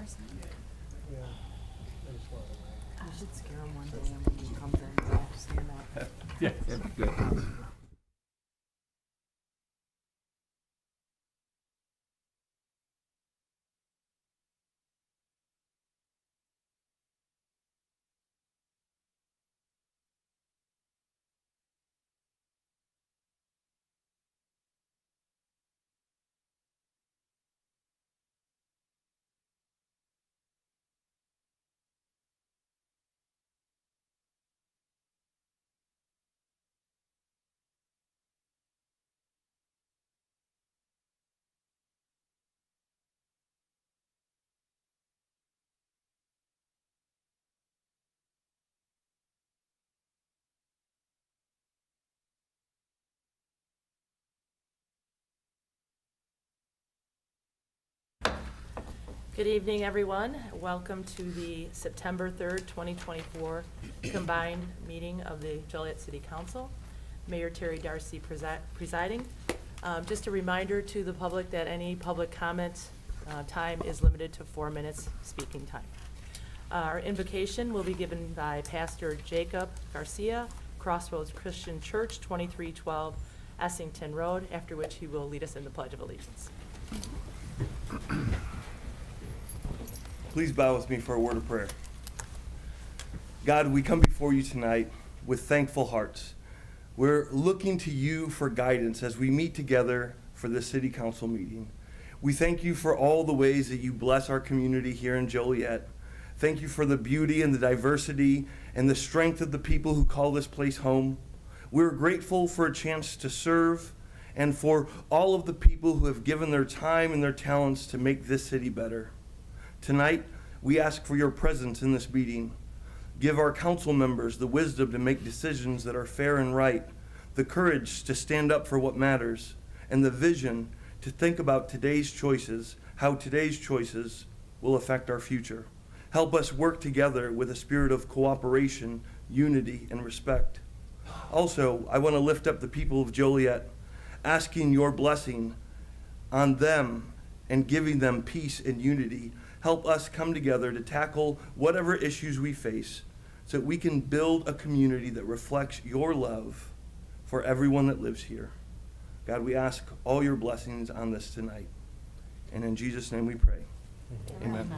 I should scare him one day and when he comes in, he'll stand up. Yeah, that'd be good. Good evening, everyone. Welcome to the September 3rd, 2024 combined meeting of the Joliet City Council. Mayor Terry Darcy presiding. Just a reminder to the public that any public comment time is limited to 4 minutes speaking time. Our invocation will be given by Pastor Jacob Garcia, Crossroads Christian Church, 2312 Essington Road, after which he will lead us in the Pledge of Allegiance. Please bow with me for a word of prayer. God, we come before you tonight with thankful hearts. We're looking to you for guidance as we meet together for the city council meeting. We thank you for all the ways that you bless our community here in Joliet. Thank you for the beauty and the diversity and the strength of the people who call this place home. We're grateful for a chance to serve and for all of the people who have given their time and their talents to make this city better. Tonight, we ask for your presence in this meeting. Give our council members the wisdom to make decisions that are fair and right, the courage to stand up for what matters, and the vision to think about today's choices, how today's choices will affect our future. Help us work together with a spirit of cooperation, unity, and respect. Also, I want to lift up the people of Joliet, asking your blessing on them and giving them peace and unity. Help us come together to tackle whatever issues we face so that we can build a community that reflects your love for everyone that lives here. God, we ask all your blessings on this tonight. And in Jesus' name we pray. Amen.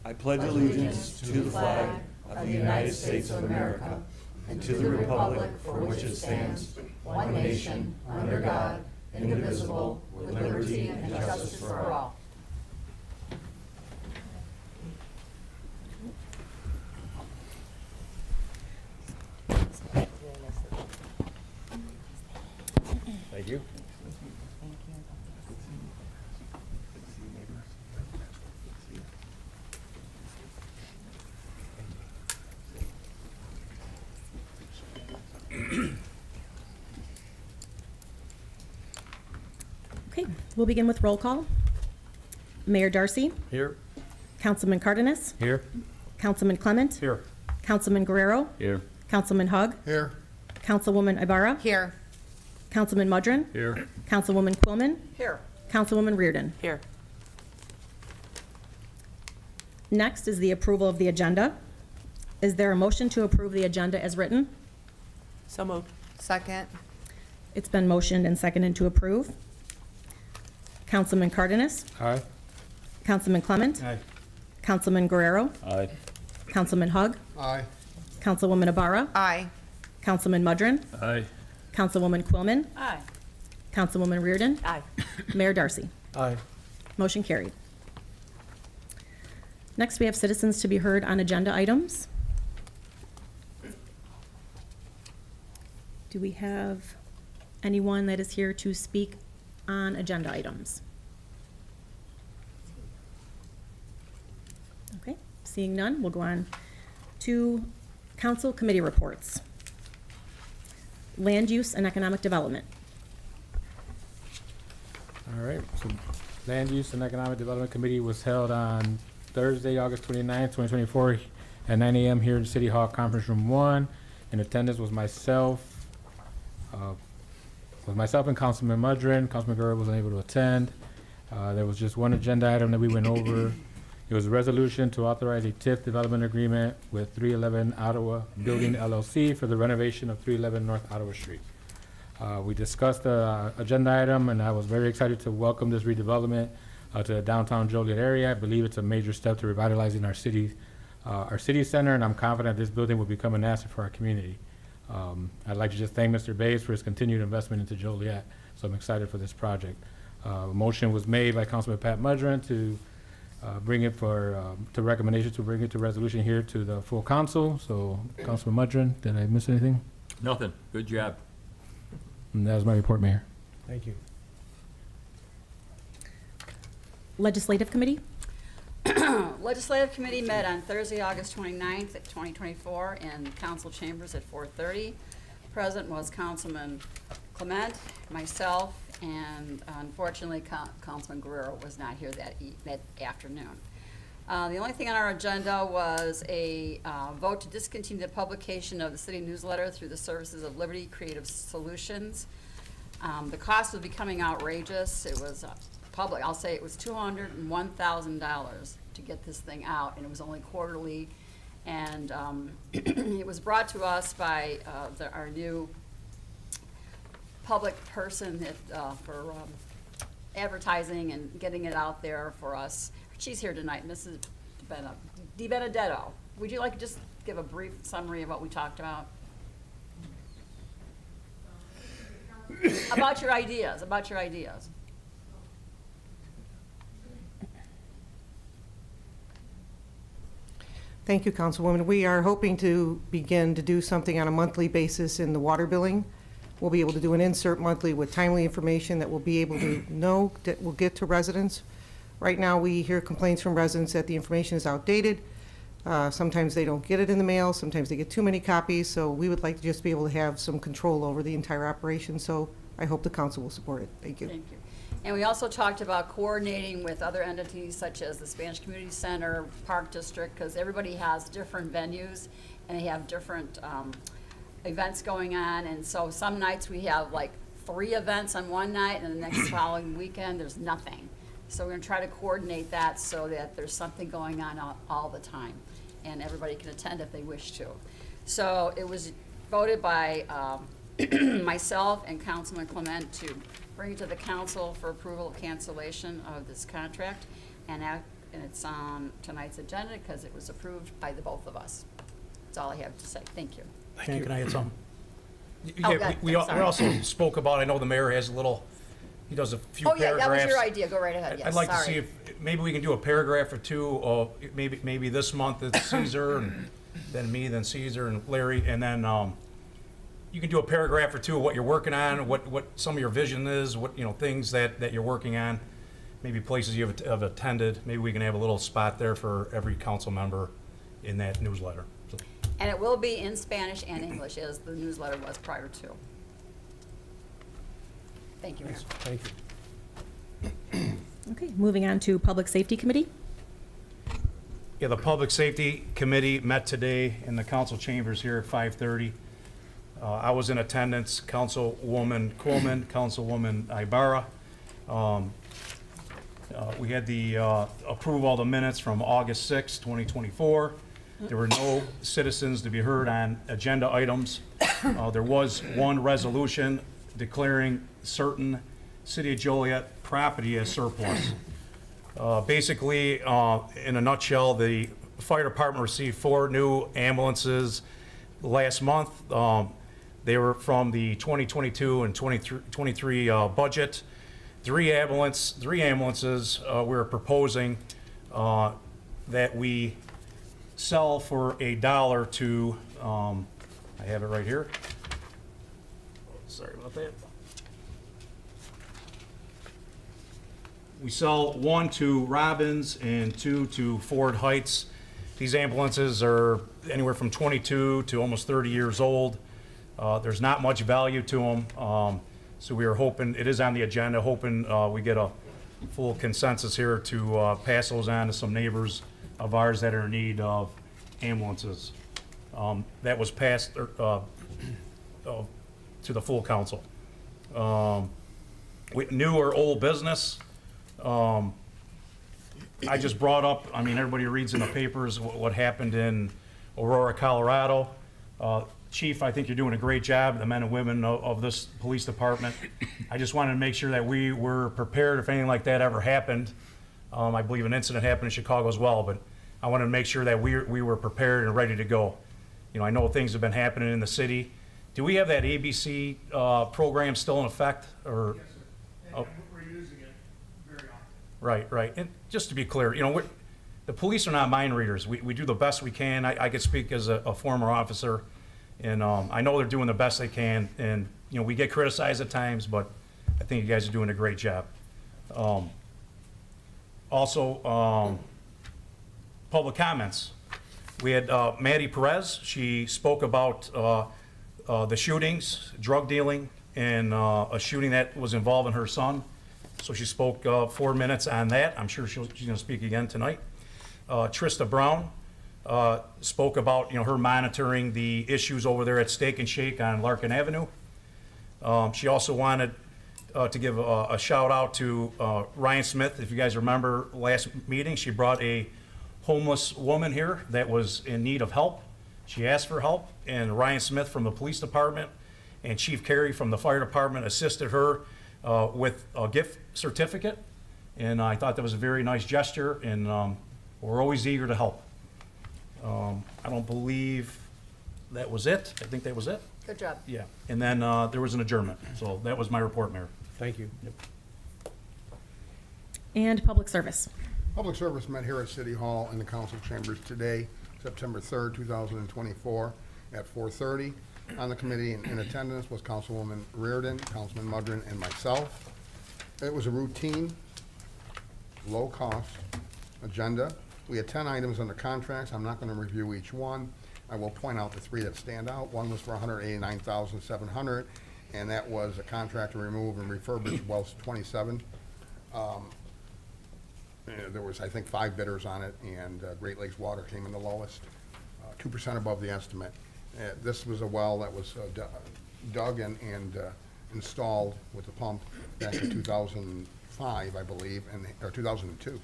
I pledge allegiance to the flag of the United States of America and to the republic for which it stands, one nation, under God, indivisible, with liberty and justice for all. Thank you. Okay, we'll begin with roll call. Mayor Darcy, Here. Councilman Cardenas, Here. Councilman Clement, Here. Councilman Guerrero, Here. Councilman Hug, Here. Councilwoman Ibarra, Here. Councilman Mudrin, Here. Councilwoman Quillman, Here. Councilwoman Reardon. Here. Next is the approval of the agenda. Is there a motion to approve the agenda as written? So moved. Second. It's been motioned and seconded to approve. Councilman Cardenas, Aye. Councilman Clement, Aye. Councilman Guerrero, Aye. Councilman Hug, Aye. Councilwoman Ibarra, Aye. Councilman Mudrin, Aye. Councilwoman Quillman, Aye. Councilwoman Reardon, Aye. Mayor Darcy. Aye. Motion carried. Next, we have citizens to be heard on agenda items. Do we have anyone that is here to speak on agenda items? Okay, seeing none, we'll go on to council committee reports. Land use and economic development. All right, so Land Use and Economic Development Committee was held on Thursday, August 29th, 2024 at 9 a.m. here in City Hall Conference Room 1. In attendance was myself and Councilman Mudrin. Councilman Guerrero was unable to attend. There was just one agenda item that we went over. It was a resolution to authorize a TIF development agreement with 311 Ottawa Building LLC for the renovation of 311 North Ottawa Street. We discussed the agenda item, and I was very excited to welcome this redevelopment to the downtown Joliet area. I believe it's a major step to revitalizing our city center, and I'm confident this building will become an asset for our community. I'd like to just thank Mr. Bays for his continued investment into Joliet, so I'm excited for this project. A motion was made by Councilman Pat Mudron to bring it to recommendation to bring it to resolution here to the full council. So, Councilman Mudron, did I miss anything? Nothing. Good job. And that was my report, Mayor. Thank you. Legislative Committee? Legislative Committee met on Thursday, August 29th, 2024, in council chambers at 4:30. Present was Councilman Clement, myself, and unfortunately, Councilman Guerrero was not here that afternoon. The only thing on our agenda was a vote to discontinue the publication of the city newsletter through the services of Liberty Creative Solutions. The cost was becoming outrageous. It was public. I'll say it was $201,000 to get this thing out, and it was only quarterly. And it was brought to us by our new public person for advertising and getting it out there for us. She's here tonight, Mrs. Di Benedetto. Would you like to just give a brief summary of what we talked about? About your ideas. Thank you, Councilwoman. We are hoping to begin to do something on a monthly basis in the water billing. We'll be able to do an insert monthly with timely information that we'll be able to know that will get to residents. Right now, we hear complaints from residents that the information is outdated. Sometimes they don't get it in the mail. Sometimes they get too many copies. So we would like to just be able to have some control over the entire operation. So I hope the council will support it. Thank you. Thank you. And we also talked about coordinating with other entities such as the Spanish Community Center, Park District, because everybody has different venues and they have different events going on. And so some nights we have like 3 events on one night, and the next following weekend there's nothing. So we're going to try to coordinate that so that there's something going on all the time, and everybody can attend if they wish to. So it was voted by myself and Councilman Clement to bring it to the council for approval of cancellation of this contract, and it's on tonight's agenda because it was approved by the both of us. That's all I have to say. Thank you. Can I add something? Oh, Yeah, God, we I'm sorry. also spoke about, I know the mayor has a little, he does a few Oh, yeah, paragraphs. that was your idea. Go right ahead. Yes, I'd like to sorry. see if, maybe we can do a paragraph or two, or maybe this month it's Caesar, and then me, then Caesar, and Larry, and then you can do a paragraph or two of what you're working on, what some of your vision is, what, things that you're working on, maybe places you have attended. Maybe we can have a little spot there for every council member in that newsletter. So, And it will be in Spanish and English, as the newsletter was prior to. Thank you, Mayor. thank you. Okay, moving on to Public Safety Committee. Yeah, the Public Safety Committee met today in the council chambers here at 5:30. I was in attendance, Councilwoman Coleman, Councilwoman Ibarra. We had the approve all the minutes from August 6, 2024. There were no citizens to be heard on agenda items. There was one resolution declaring certain City of Joliet property as surplus. Basically, in a nutshell, the fire department received 4 new ambulances last month. They were from the 2022 and 23 budget. 3 ambulances we're proposing that we sell for $1 to, I have it right here. Sorry about that. We sell 1 to Robbins and 2 to Ford Heights. These ambulances are anywhere from 22 to almost 30 years old. There's not much value to them. So we are hoping, it is on the agenda, hoping we get a full consensus here to pass those on to some neighbors of ours that are in need of ambulances. That was passed to the full council. New or old business, I just brought up, I mean, everybody reads in the papers what happened in Aurora, Colorado. Chief, I think you're doing a great job, the men and women of this police department. I just wanted to make sure that we were prepared if anything like that ever happened. I believe an incident happened in Chicago as well, but I wanted to make sure that we were prepared and ready to go. You know, I know things have been happening in the city. Do we have that ABC program still in effect, or? Yes, sir. And we're using it very often. Right, right. And just to be clear, you know, the police are not mind readers. We do the best we can. I could speak as a former officer, and I know they're doing the best they can. And, you know, we get criticized at times, but I think you guys are doing a great job. Also, public comments. We had Maddie Perez. She spoke about the shootings, drug dealing, and a shooting that was involving her son. So she spoke 4 minutes on that. I'm sure she's going to speak again tonight. Trista Brown spoke about, you know, her monitoring the issues over there at Steak and Shake on Larkin Avenue. She also wanted to give a shout out to Ryan Smith. If you guys remember last meeting, she brought a homeless woman here that was in need of help. She asked for help, and Ryan Smith from the police department and Chief Carey from the fire department assisted her with a gift certificate. And I thought that was a very nice gesture, and we're always eager to help. I don't believe that was it. I think that was it. Good job. Yeah. And then there was an adjournment. So that was my report, Mayor. Thank you. And public service. Public service met here at City Hall in the council chambers today, September 3rd, 2024, at 4:30. On the committee in attendance was Councilwoman Reardon, Councilman Mudrin, and myself. It was a routine, low-cost agenda. We had 10 items under contracts. I'm not going to review each one. I will point out the 3 that stand out. One was for $189,700, and that was a contract to remove and refurbish Wells 27. There was, I think, 5 bidders on it, and Great Lakes Water came in the lowest, 2% above the estimate. This was a well that was dug and installed with the pump back in 2005, I believe, or 2002,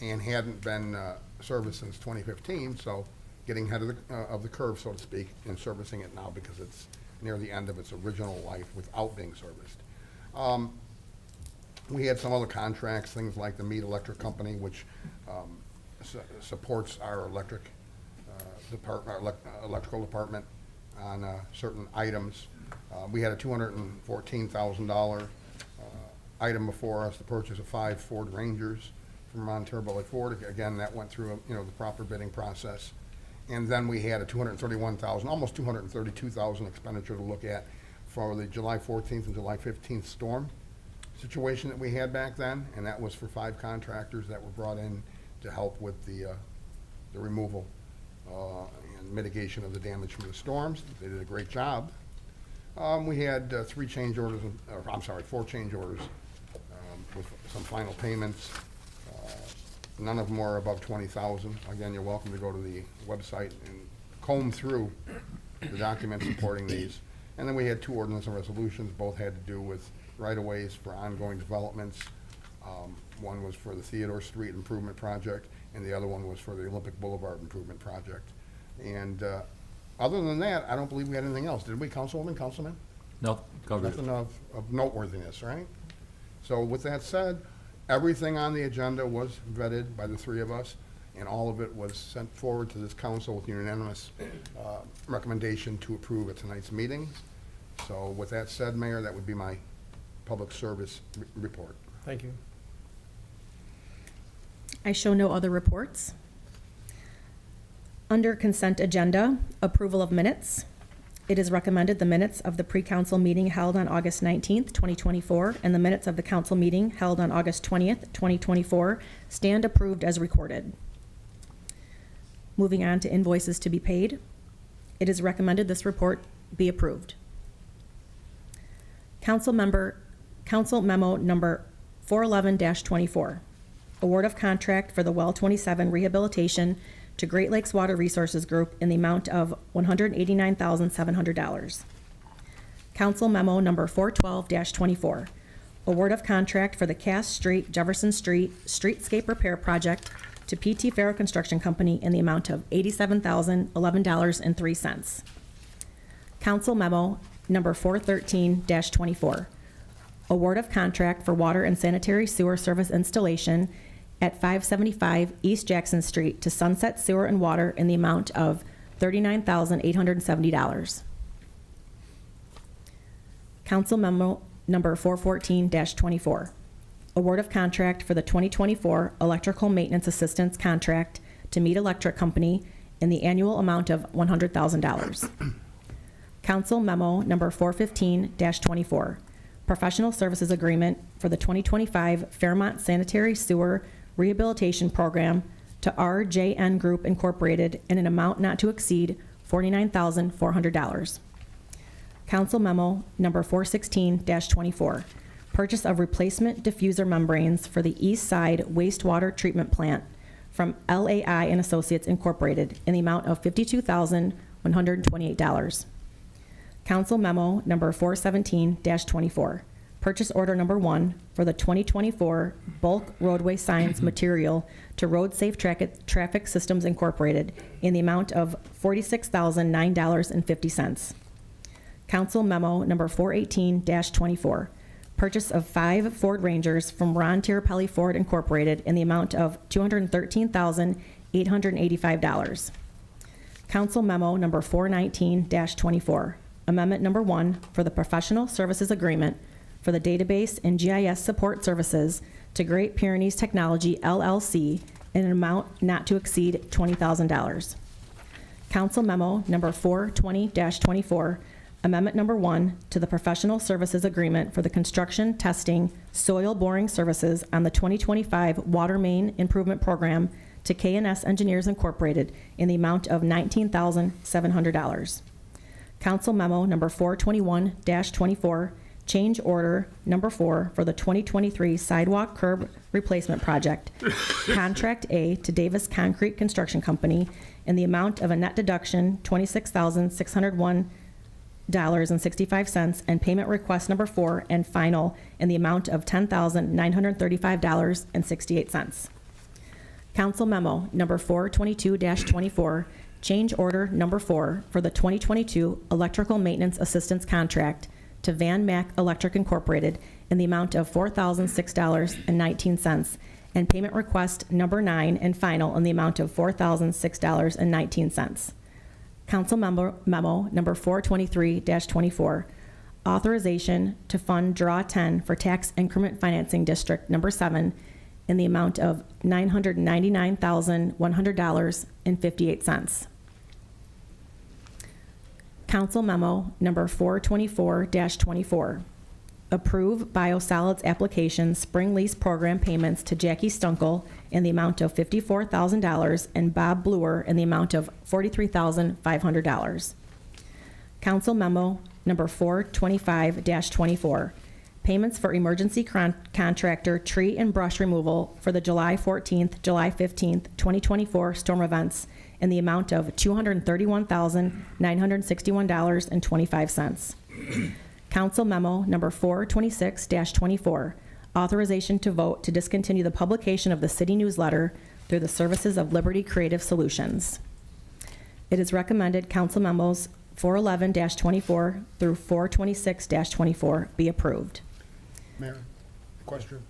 and hadn't been serviced since 2015, so getting ahead of the curve, so to speak, and servicing it now because it's near the end of its original life without being serviced. We had some other contracts, things like the Mead Electric Company, which supports our electric department, electrical department on certain items. We had a $214,000 item before us, the purchase of 5 Ford Rangers from Montero Ford. Again, that went through, you know, the proper bidding process. And then we had a $231,000, almost $232,000 expenditure to look at for the July 14th and July 15th storm situation that we had back then, and that was for 5 contractors that were brought in to help with the removal and mitigation of the damage from the storms. They did a great job. We had 4 change orders with some final payments. None of them are above $20,000. Again, you're welcome to go to the website and comb through the documents supporting these. And then we had 2 ordinance and resolutions. Both had to do with right-of-ways for ongoing developments. One was for the Theodore Street Improvement Project, and the other one was for the Olympic Boulevard Improvement Project. And other than that, I don't believe we had anything else. Did we, Councilwoman, Councilman? No, covered it. Nothing of noteworthiness, right? So with that said, everything on the agenda was vetted by the 3 of us, and all of it was sent forward to this council with unanimous recommendation to approve at tonight's meeting. So with that said, Mayor, that would be my public service report. Thank you. I show no other reports. Under consent agenda, approval of minutes. It is recommended the minutes of the pre-council meeting held on August 19th, 2024, and the minutes of the council meeting held on August 20th, 2024, stand approved as recorded. Moving on to invoices to be paid. It is recommended this report be approved. Council memo number 411-24. Award of contract for the Well 27 rehabilitation to Great Lakes Water Resources Group in the amount of $189,700. Council memo number 412-24. award of contract for the Cass Street, Jefferson Street Streetscape Repair Project to PT Farrow Construction Company in the amount of $87,011.03. Council Memo Number 413-24, award of contract for water and sanitary sewer service installation at 575 East Jackson Street to Sunset Sewer and Water in the amount of $39,870. Council Memo Number 414-24, award of contract for the 2024 electrical maintenance assistance contract to Mead Electric Company in the annual amount of $100,000. Council Memo Number 415-24, professional services agreement for the 2025 Fairmont Sanitary Sewer Rehabilitation Program to RJN Group Incorporated in an amount not to exceed $49,400. Council Memo Number 416-24, purchase of replacement diffuser membranes for the East Side Wastewater Treatment Plant from LAI and Associates Incorporated in the amount of $52,128. Council Memo Number 417-24, purchase order number 1 for the 2024 bulk roadway signs material to Road Safe Traffic Systems Incorporated in the amount of $46,009.50. Council Memo Number 418-24, purchase of 5 Ford Rangers from Ron Tirapelli Ford Incorporated in the amount of $213,885. Council Memo Number 419-24, Amendment Number 1 for the professional services agreement for the database and GIS support services to Great Pyrenees Technology LLC in an amount not to exceed $20,000. Council Memo Number 420-24, Amendment Number 1 to the professional services agreement for the construction, testing, soil boring services on the 2025 Water Main Improvement Program to K&S Engineers Incorporated in the amount of $19,700. Council Memo Number 421-24, change order number 4 for the 2023 sidewalk curb replacement project, Contract A to Davis Concrete Construction Company in the amount of a net deduction $26,601.65 and payment request number 4 and final in the amount of $10,935.68. Council Memo Number 422-24, change order number 4 for the 2022 electrical maintenance assistance contract to Van Mack Electric Incorporated in the amount of $4,006.19 and payment request number 9 and final in the amount of $4,006.19. Council Memo Number 423-24, authorization to fund Draw 10 for Tax Increment Financing District Number 7 in the amount of $999,100.58. Council Memo Number 424-24, approve biosolids application spring lease program payments to Jackie Stunkel in the amount of $54,000 and Bob Bluer in the amount of $43,500. Council Memo Number 425-24, payments for emergency contractor tree and brush removal for the July 14th, July 15th, 2024 storm events in the amount of $231,961.25. Council Memo Number 426-24, authorization to vote to discontinue the publication of the city newsletter through the services of Liberty Creative Solutions. It is recommended Council Memos 411-24 through 426-24 be approved. Mayor, question?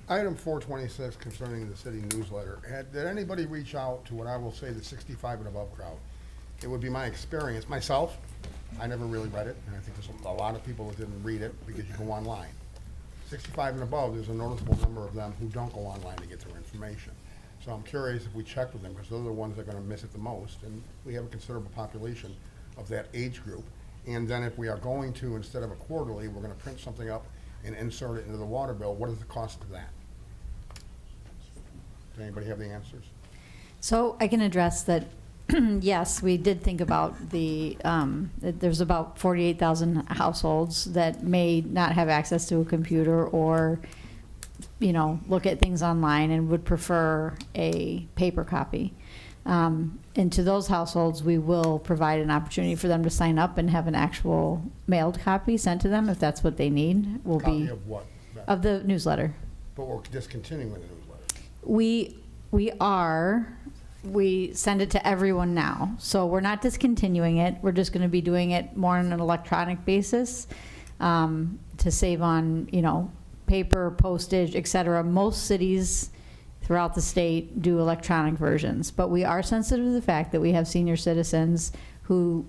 Item 426 concerning the city newsletter. Did anybody reach out to what I will say the 65 and above crowd? It would be my experience, myself, I never really read it, and I think there's a lot of people that didn't read it because you go online. 65 and above, there's a noticeable number of them who don't go online to get their information. So I'm curious if we check with them, because those are the ones that are going to miss it the most, and we have a considerable population of that age group. And then if we are going to, instead of a quarterly, we're going to print something up and insert it into the water bill, what is the cost of that? Does anybody have the answers? So I can address that. Yes, we did think about there's about 48,000 households that may not have access to a computer or, look at things online and would prefer a paper copy. And to those households, we will provide an opportunity for them to sign up and have an actual mailed copy sent to them if that's what they need. Will Copy be of what? of the newsletter. But we're discontinuing the newsletter. We send it to everyone now. So we're not discontinuing it. We're just going to be doing it more on an electronic basis to save on, paper, postage, et cetera. Most cities throughout the state do electronic versions, but we are sensitive to the fact that we have senior citizens who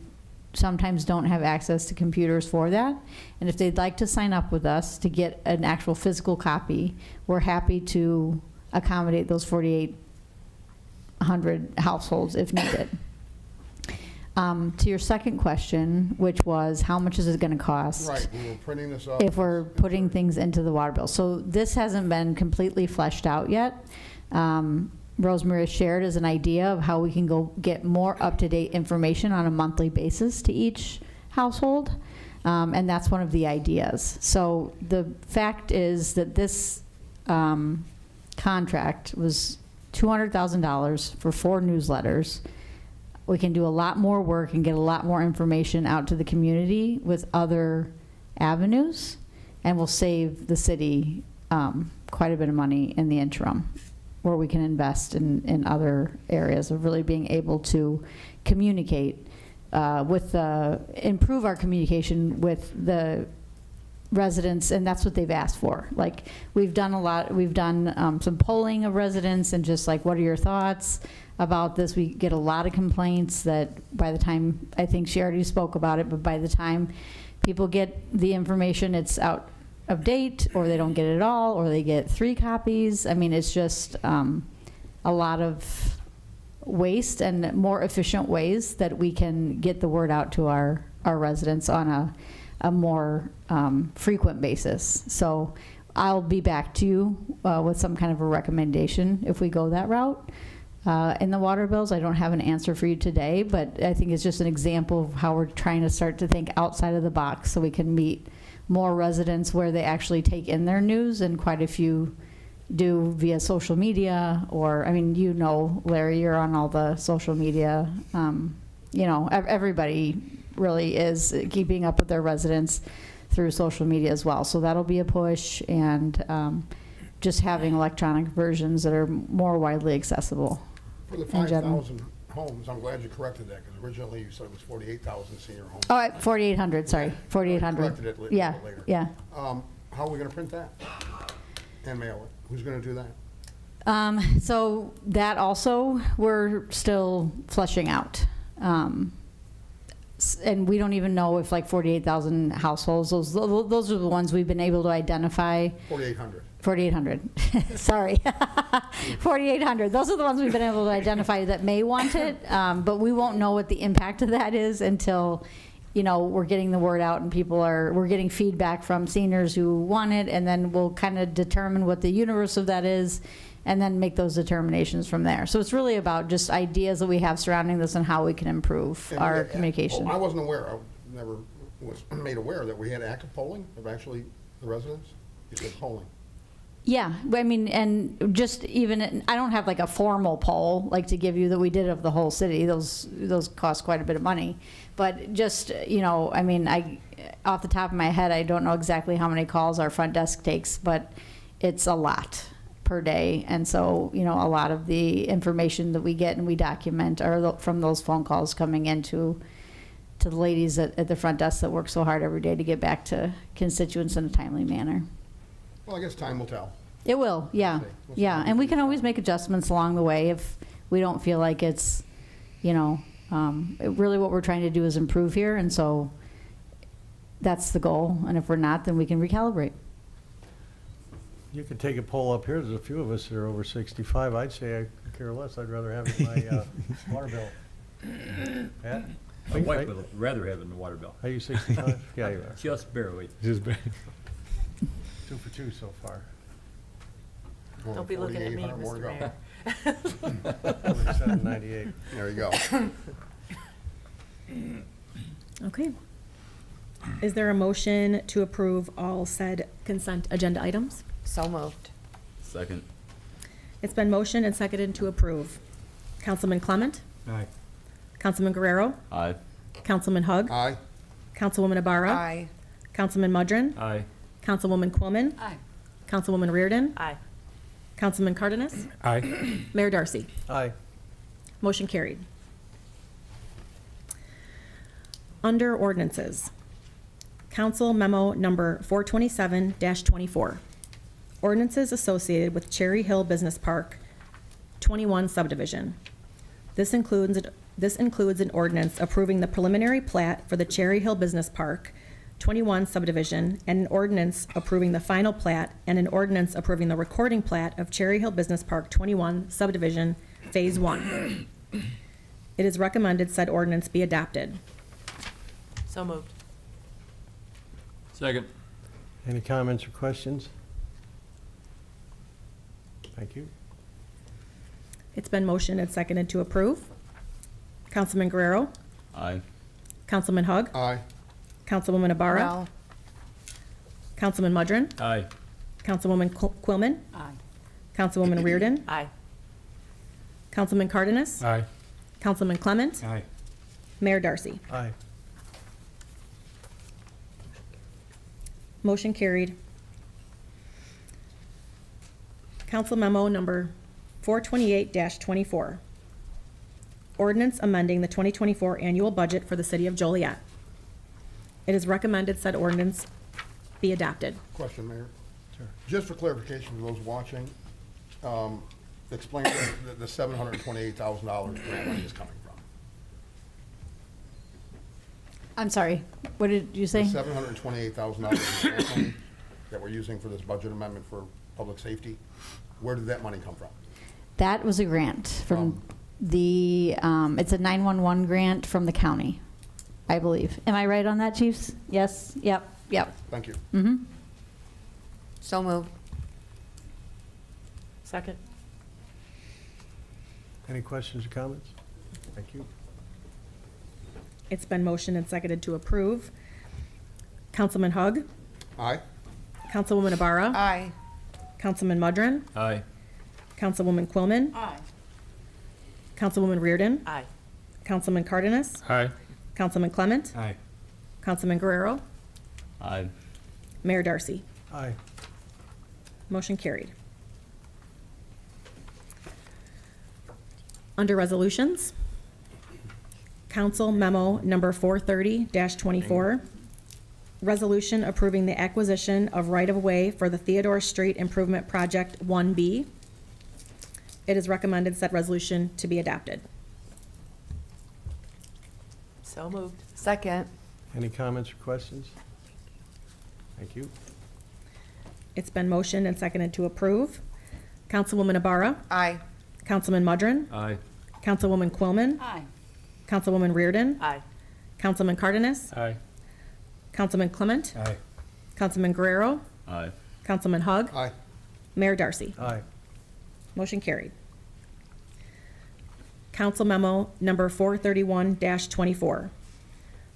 sometimes don't have access to computers for that. And if they'd like to sign up with us to get an actual physical copy, we're happy to accommodate those 4,800 households if needed. To your second question, which was how much is it going to cost? Right, we were printing this up. If we're putting things into the water bill. So this hasn't been completely fleshed out yet. Rosemary shared as an idea of how we can go get more up-to-date information on a monthly basis to each household. And that's one of the ideas. So the fact is that this contract was $200,000 for 4 newsletters. We can do a lot more work and get a lot more information out to the community with other avenues, and we'll save the city quite a bit of money in the interim, where we can invest in other areas of really being able to communicate improve our communication with the residents, and that's what they've asked for. Like, we've done some polling of residents and just like, what are your thoughts about this? We get a lot of complaints that by the time, I think she already spoke about it, but by the time people get the information, it's out of date, or they don't get it at all, or they get 3 copies. I mean, it's just a lot of waste, and more efficient ways that we can get the word out to our residents on a more frequent basis. So I'll be back to you with some kind of a recommendation if we go that route. In the water bills, I don't have an answer for you today, but I think it's just an example of how we're trying to start to think outside of the box so we can meet more residents where they actually take in their news, and quite a few do via social media, or, I mean, Larry, you're on all the social media. Everybody really is keeping up with their residents through social media as well. So that'll be a push, and just having electronic versions that are more widely accessible. For the in general. 5,000 homes, I'm glad you corrected that, because originally you said it was 48,000 senior homes. Oh, 4,800, sorry, 4,800. Corrected it Yeah, later. yeah. How are we gonna print that? And mail it? Who's gonna do that? So that also, we're still fleshing out. And we don't even know if like 48,000 households, those are the ones we've been able to identify. 4,800. 4,800, sorry. 4,800, those are the ones we've been able to identify that may want it, but we won't know what the impact of that is until, we're getting the word out and we're getting feedback from seniors who want it, and then we'll kind of determine what the universe of that is, and then make those determinations from there. So it's really about just ideas that we have surrounding this and how we can improve our communication. I wasn't aware, I never was made aware that we had active polling of actually the residents. You said polling. Yeah, I mean, and just even, I don't have like a formal poll like to give you that we did of the whole city. Those cost quite a bit of money. But just, I mean, off the top of my head, I don't know exactly how many calls our front desk takes, but it's a lot per day. And so, a lot of the information that we get and we document are from those phone calls coming into the ladies at the front desk that work so hard every day to get back to constituents in a timely manner. Well, I guess time will tell. It will, yeah, yeah, and we can always make adjustments along the way if we don't feel like it's, really what we're trying to do is improve here, and so that's the goal, and if we're not, then we can recalibrate. You could take a poll up here. There's a few of us that are over 65. I'd say I could care less. I'd rather have it in my water bill. Pat? My wife would rather have it in the water bill. Are you 65? Yeah, you are. Just barely. Just barely. 2 for 2 so far. Don't be looking at me, 4,800 more to Mr. go. Mayor. 798. There you go. Okay. Is there a motion to approve all said consent agenda items? So moved. Second. It's been motioned and seconded to approve. Councilman Clement, Aye. Councilman Guerrero, Aye. Councilman Hug, Aye. Councilwoman Ibarra, Aye. Councilman Mudrin, Aye. Councilwoman Quillman, Aye. Councilwoman Reardon, Aye. Councilman Cardenas, Aye. Mayor Darcy. Aye. Motion carried. Under ordinances, Council Memo Number 427-24, ordinances associated with Cherry Hill Business Park 21 subdivision. This includes an ordinance approving the preliminary plat for the Cherry Hill Business Park 21 subdivision, and an ordinance approving the final plat, and an ordinance approving the recording plat of Cherry Hill Business Park 21 subdivision, Phase 1. It is recommended said ordinance be adopted. So moved. Second. Any comments or questions? Thank you. It's been motioned and seconded to approve. Councilman Guerrero, Aye. Councilman Hug, Aye. Councilwoman Ibarra, No. Councilman Mudrin, Aye. Councilwoman Quillman, Aye. Councilwoman Reardon, Aye. Councilman Cardenas, Aye. Councilman Clement, Aye. Mayor Darcy. Aye. Motion carried. Council Memo Number 428-24, ordinance amending the 2024 annual budget for the city of Joliet. It is recommended said ordinance be adopted. Question, Mayor. Sure. Just for clarification for those watching, explain where the $728,000 grant money is coming from. I'm sorry, what did you say? The $728,000 grant money that we're using for this budget amendment for public safety, where did that money come from? That was a grant from the, it's a 911 grant from the county, I believe. Am I right on that, chiefs? Yes, yep, yep. Thank you. Mm-hmm. So moved. Second. Any questions or comments? Thank you. It's been motioned and seconded to approve. Councilman Hug, Aye. Councilwoman Ibarra, Aye. Councilman Mudrin, Aye. Councilwoman Quillman, Aye. Councilwoman Reardon, Aye. Councilman Cardenas, Aye. Councilman Clement, Aye. Councilman Guerrero, Aye. Mayor Darcy. Aye. Motion carried. Under resolutions, Council Memo Number 430-24, resolution approving the acquisition of right-of-way for the Theodore Street Improvement Project 1B. It is recommended said resolution to be adopted. So moved. Second. Any comments or questions? Thank you. It's been motioned and seconded to approve. Councilwoman Ibarra, Aye. Councilman Mudrin, Aye. Councilwoman Quillman, Aye. Councilwoman Reardon, Aye. Councilman Cardenas, Aye. Councilman Clement, Aye. Councilman Guerrero, Aye. Councilman Hug, Aye. Mayor Darcy. Aye. Motion carried. Council Memo Number 431-24,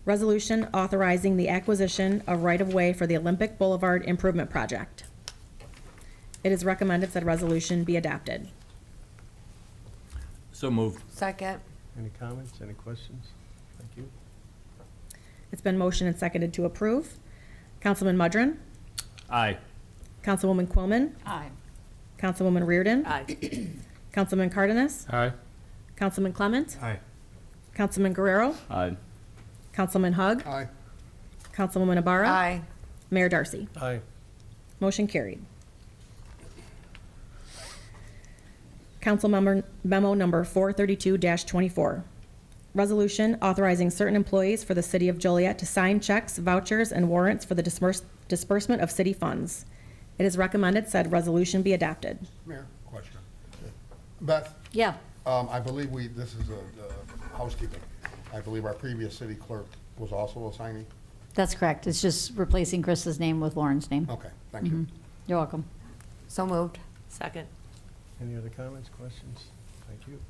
resolution authorizing the acquisition of right-of-way for the Olympic Boulevard Improvement Project. It is recommended that resolution be adopted. So moved. Second. Any comments, any questions? Thank you. It's been motioned and seconded to approve. Councilman Mudrin, Aye. Councilwoman Quillman, Aye. Councilwoman Reardon, Aye. Councilman Cardenas, Aye. Councilman Clement, Aye. Councilman Guerrero, Aye. Councilman Hug, Aye. Councilwoman Ibarra, Aye. Mayor Darcy. Aye. Motion carried. Council Memo Number 432-24, resolution authorizing certain employees for the city of Joliet to sign checks, vouchers, and warrants for the disbursement of city funds. It is recommended said resolution be adopted. Mayor, question. Beth, Yeah. I believe this is a housekeeping. I believe our previous city clerk was also a signee. That's correct. It's just replacing Chris's name with Lauren's name. Okay, thank you. You're welcome. So moved. Second. Any other comments, questions? Thank you.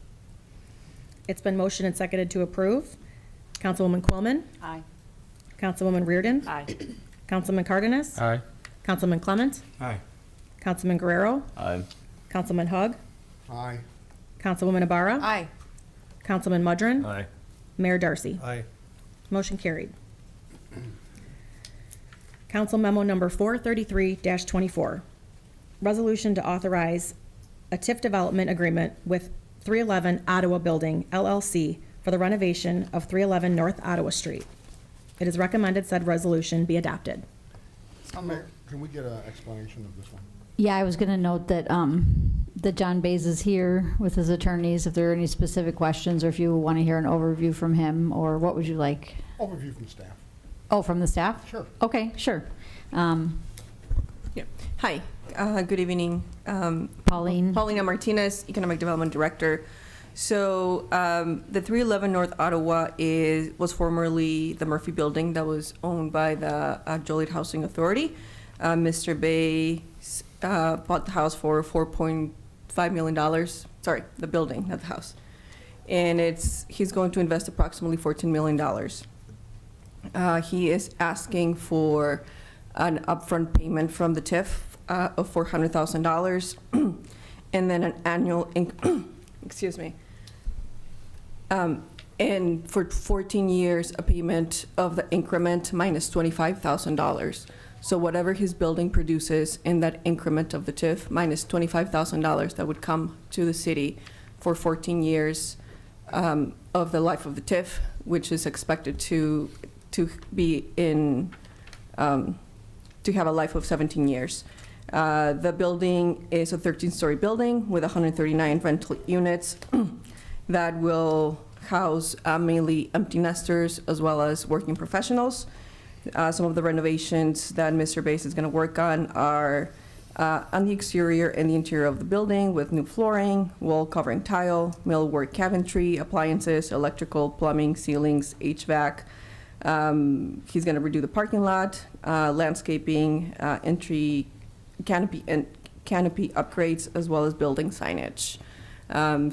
It's been motioned and seconded to approve. Councilwoman Quillman, Aye. Councilwoman Reardon, Aye. Councilman Cardenas, Aye. Councilman Clement, Aye. Councilman Guerrero, Aye. Councilman Hug, Aye. Councilwoman Ibarra, Aye. Councilman Mudrin. Aye. Mayor Darcy. Aye. Motion carried. Council memo number 433-24. Resolution to authorize a TIF development agreement with 311 Ottawa Building LLC for the renovation of 311 North Ottawa Street. It is recommended said resolution be adopted. Mayor, can we get an explanation of this one? Yeah, I was going to note that, that John Bays is here with his attorneys, if there are any specific questions, or if you want to hear an overview from him, or what would you like? Overview from staff. Oh, from the staff? Sure. Okay, sure. Yeah. Hi, good evening. Pauline? Paulina Martinez, Economic Development Director. So the 311 North Ottawa was formerly the Murphy Building that was owned by the Joliet Housing Authority. Mr. Bay bought the house for $4.5 million. Sorry, the building, not the house. And he's going to invest approximately $14 million. He is asking for an upfront payment from the TIF of $400,000 and then an annual, excuse me, and for 14 years, a payment of the increment minus $25,000. So whatever his building produces in that increment of the TIF minus $25,000 that would come to the city for 14 years of the life of the TIF, which is expected to be in, to have a life of 17 years. The building is a 13-story building with 139 rental units that will house mainly empty nesters as well as working professionals. Some of the renovations that Mr. Bass is going to work on are on the exterior and the interior of the building with new flooring, wall covering tile, millwork cabinetry, appliances, electrical, plumbing, ceilings, HVAC. He's going to redo the parking lot, landscaping, entry canopy upgrades, as well as building signage.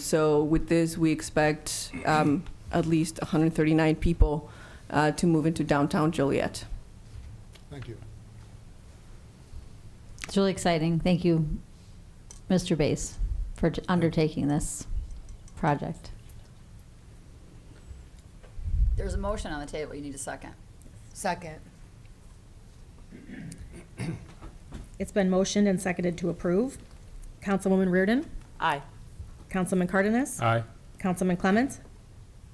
So with this, we expect at least 139 people to move into downtown Joliet. Thank you. It's really exciting. Thank you, Mr. Bass, for undertaking this project. There's a motion on the table. You need a second. Second. It's been motioned and seconded to approve. Councilwoman Reardon? Aye. Councilman Cardenas? Aye. Councilman Clement?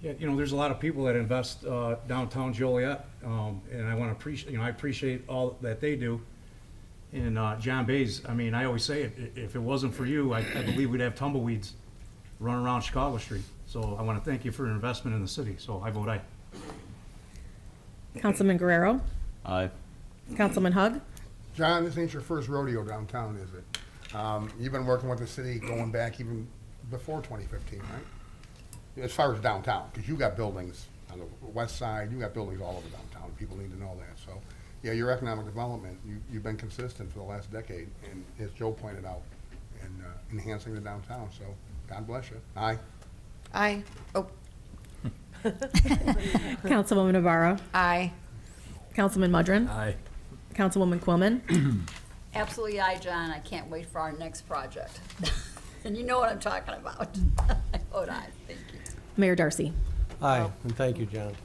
Yeah, there's a lot of people that invest downtown Joliet, and I want to appreciate, I appreciate all that they do. And John Bays, I always say it, if it wasn't for you, I believe we'd have tumbleweeds running around Chicago Street. So I want to thank you for your investment in the city. So I vote aye. Councilman Guerrero? Aye. Councilman Hug? John, this ain't your first rodeo downtown, is it? You've been working with the city going back even before 2015, right? As far as downtown, because you got buildings on the west side, you got buildings all over downtown. People need to know that. So, yeah, your economic development, you've been consistent for the last decade, and as Joe pointed out, in enhancing the downtown. So, God bless you. Aye. Aye. Oh, Councilwoman Navarro? aye. Councilman Mudrin? Aye. Councilwoman Quillman? Absolutely aye, John. I can't wait for our next project. And you know what I'm talking about. I vote aye. Thank you. Mayor Darcy? Aye, and thank you, John.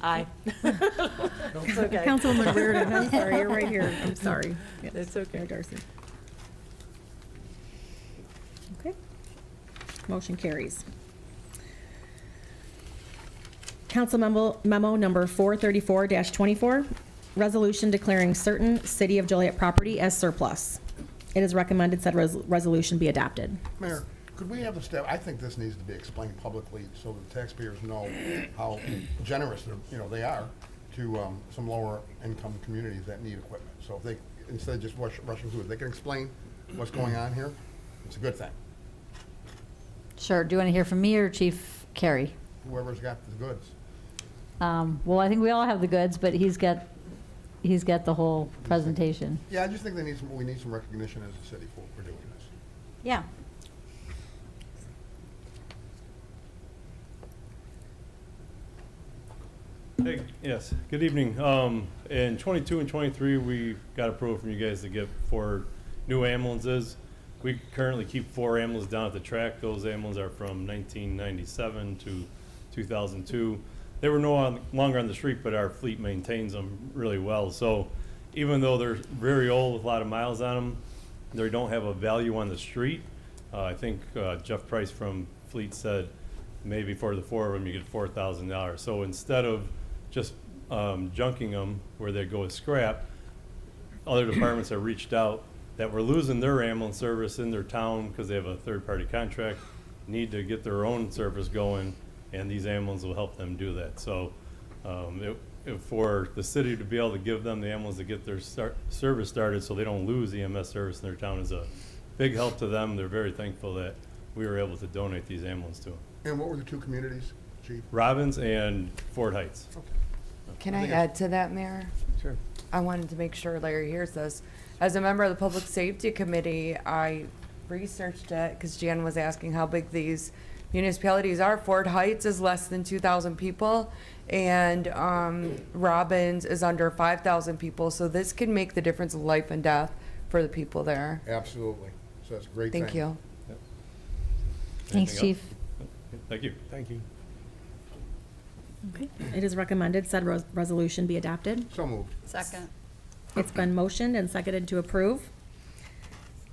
Aye. It's okay. Councilwoman Reardon, I'm sorry, you're right here. I'm sorry. Yes, It's okay. Mayor Darcy. Okay. Motion carries. Council memo number 434-24, resolution declaring certain City of Joliet property as surplus. It is recommended said resolution be adopted. Mayor, could we have the staff, I think this needs to be explained publicly so that taxpayers know how generous they are to some lower income communities that need equipment. So if they, instead of just rushing through it, they can explain what's going on here, it's a good thing. Sure. Do you want to hear from me or Chief Carey? Whoever's got the goods. Well, I think we all have the goods, but he's got the whole presentation. Yeah, I just think we need some recognition as a city for doing this. Yeah. Hey, yes, good evening. In 22 and 23, we got approval from you guys to get 4 new ambulances. We currently keep 4 ambulances down at the track. Those ambulances are from 1997 to 2002. They were no longer on the street, but our fleet maintains them really well. So even though they're very old with a lot of miles on them, they don't have a value on the street. I think Jeff Price from Fleet said maybe for the 4 of them you get $4,000. So instead of just junking them where they go with scrap, other departments have reached out that were losing their ambulance service in their town because they have a third-party contract, need to get their own service going, and these ambulances will help them do that. So for the city to be able to give them the ambulance to get their service started so they don't lose EMS service in their town is a big help to them. They're very thankful that we were able to donate these ambulances to them. And what were the 2 communities, Chief? Robbins and Fort Heights. Can I add to that, Mayor? Sure. I wanted to make sure Larry hears this. As a member of the Public Safety Committee, I researched it because Jan was asking how big these municipalities are. Fort Heights is less than 2,000 people, and Robbins is under 5,000 people. So this can make the difference of life and death for the people there. Absolutely. So that's a great thing. Thank you. Yep. Thanks, Anything Chief. else? Thank you. Thank you. Okay. It is recommended said resolution be adopted. So moved. Second. It's been motioned and seconded to approve.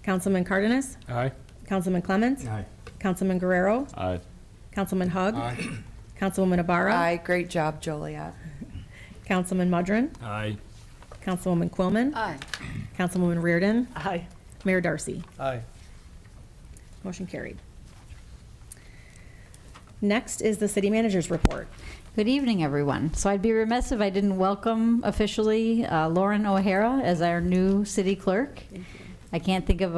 Councilman Cardenas? Aye. Councilman Clements? Aye. Councilman Guerrero? Aye. Councilman Hug? Aye. Councilwoman Ibarra? Aye, great job, Joliet. Councilman Mudron? Aye. Councilwoman Quillman? Aye. Councilwoman Reardon? Aye. Mayor Darcy? Aye. Motion carried. Next is the city manager's report. Good evening, everyone. So I'd be remiss if I didn't welcome officially Lauren O'Hara as our new city clerk. I can't think of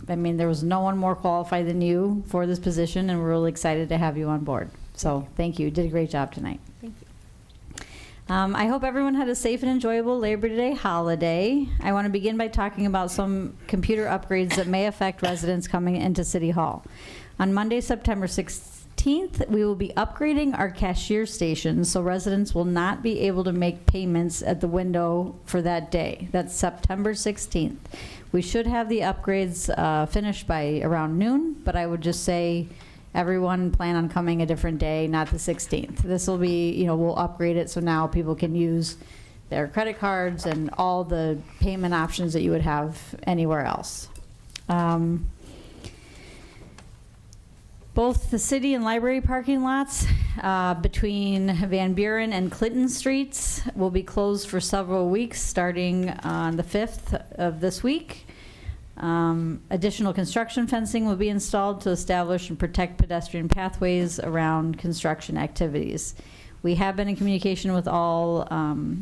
there was no one more qualified than you for this position, and we're really excited to have you on board. So thank you. You did a great job tonight. Thank you. I hope everyone had a safe and enjoyable Labor Day holiday. I want to begin by talking about some computer upgrades that may affect residents coming into City Hall. On Monday, September 16th, we will be upgrading our cashier stations so residents will not be able to make payments at the window for that day. That's September 16th. We should have the upgrades finished by around noon, but I would just say everyone plan on coming a different day, not the 16th. This will be, we'll upgrade it so now people can use their credit cards and all the payment options that you would have anywhere else. Both the city and library parking lots between Van Buren and Clinton Streets will be closed for several weeks starting on the 5th of this week. Additional construction fencing will be installed to establish and protect pedestrian pathways around construction activities. We have been in communication with all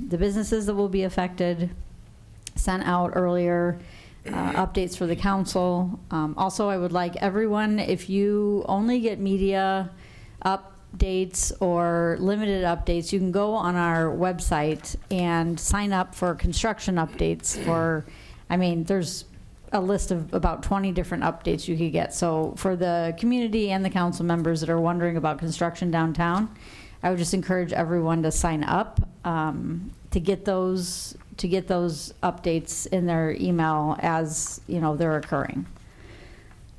the businesses that will be affected, sent out earlier updates for the council. Also, I would like everyone, if you only get media updates or limited updates, you can go on our website and sign up for construction updates for, there's a list of about 20 different updates you could get. So for the community and the council members that are wondering about construction downtown, I would just encourage everyone to sign up to get those updates in their email as they're occurring.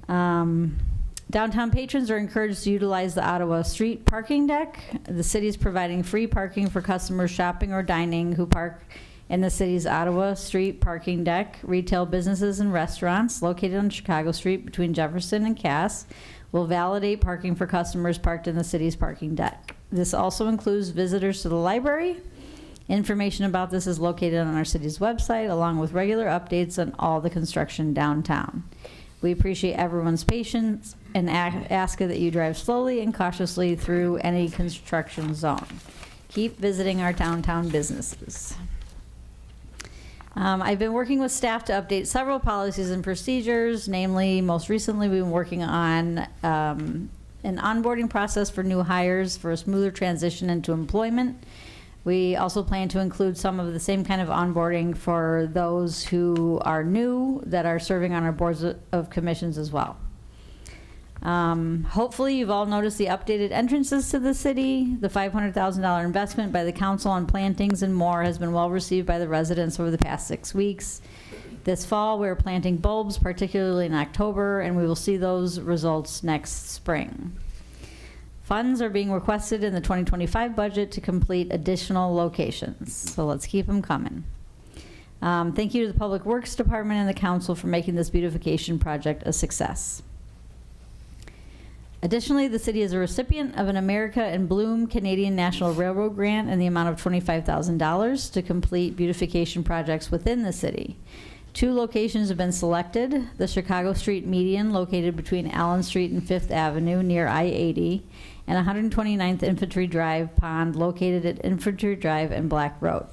Downtown patrons are encouraged to utilize the Ottawa Street parking deck. The city is providing free parking for customers shopping or dining who park in the city's Ottawa Street parking deck. Retail businesses and restaurants located on Chicago Street between Jefferson and Cass will validate parking for customers parked in the city's parking deck. This also includes visitors to the library. Information about this is located on our city's website, along with regular updates on all the construction downtown. We appreciate everyone's patience and ask that you drive slowly and cautiously through any construction zone. Keep visiting our downtown businesses. I've been working with staff to update several policies and procedures. Namely, most recently, we've been working on an onboarding process for new hires for a smoother transition into employment. We also plan to include some of the same kind of onboarding for those who are new that are serving on our boards of commissions as well. Hopefully you've all noticed the updated entrances to the city. The $500,000 investment by the council on plantings and more has been well received by the residents over the past 6 weeks. This fall, we're planting bulbs, particularly in October, and we will see those results next spring. Funds are being requested in the 2025 budget to complete additional locations, so let's keep them coming. Thank you to the Public Works Department and the council for making this beautification project a success. Additionally, the city is a recipient of an America in Bloom Canadian National Railroad grant in the amount of $25,000 to complete beautification projects within the city. 2 locations have been selected: the Chicago Street median located between Allen Street and 5th Avenue near I-80, and 129th Infantry Drive Pond located at Infantry Drive and Black Road.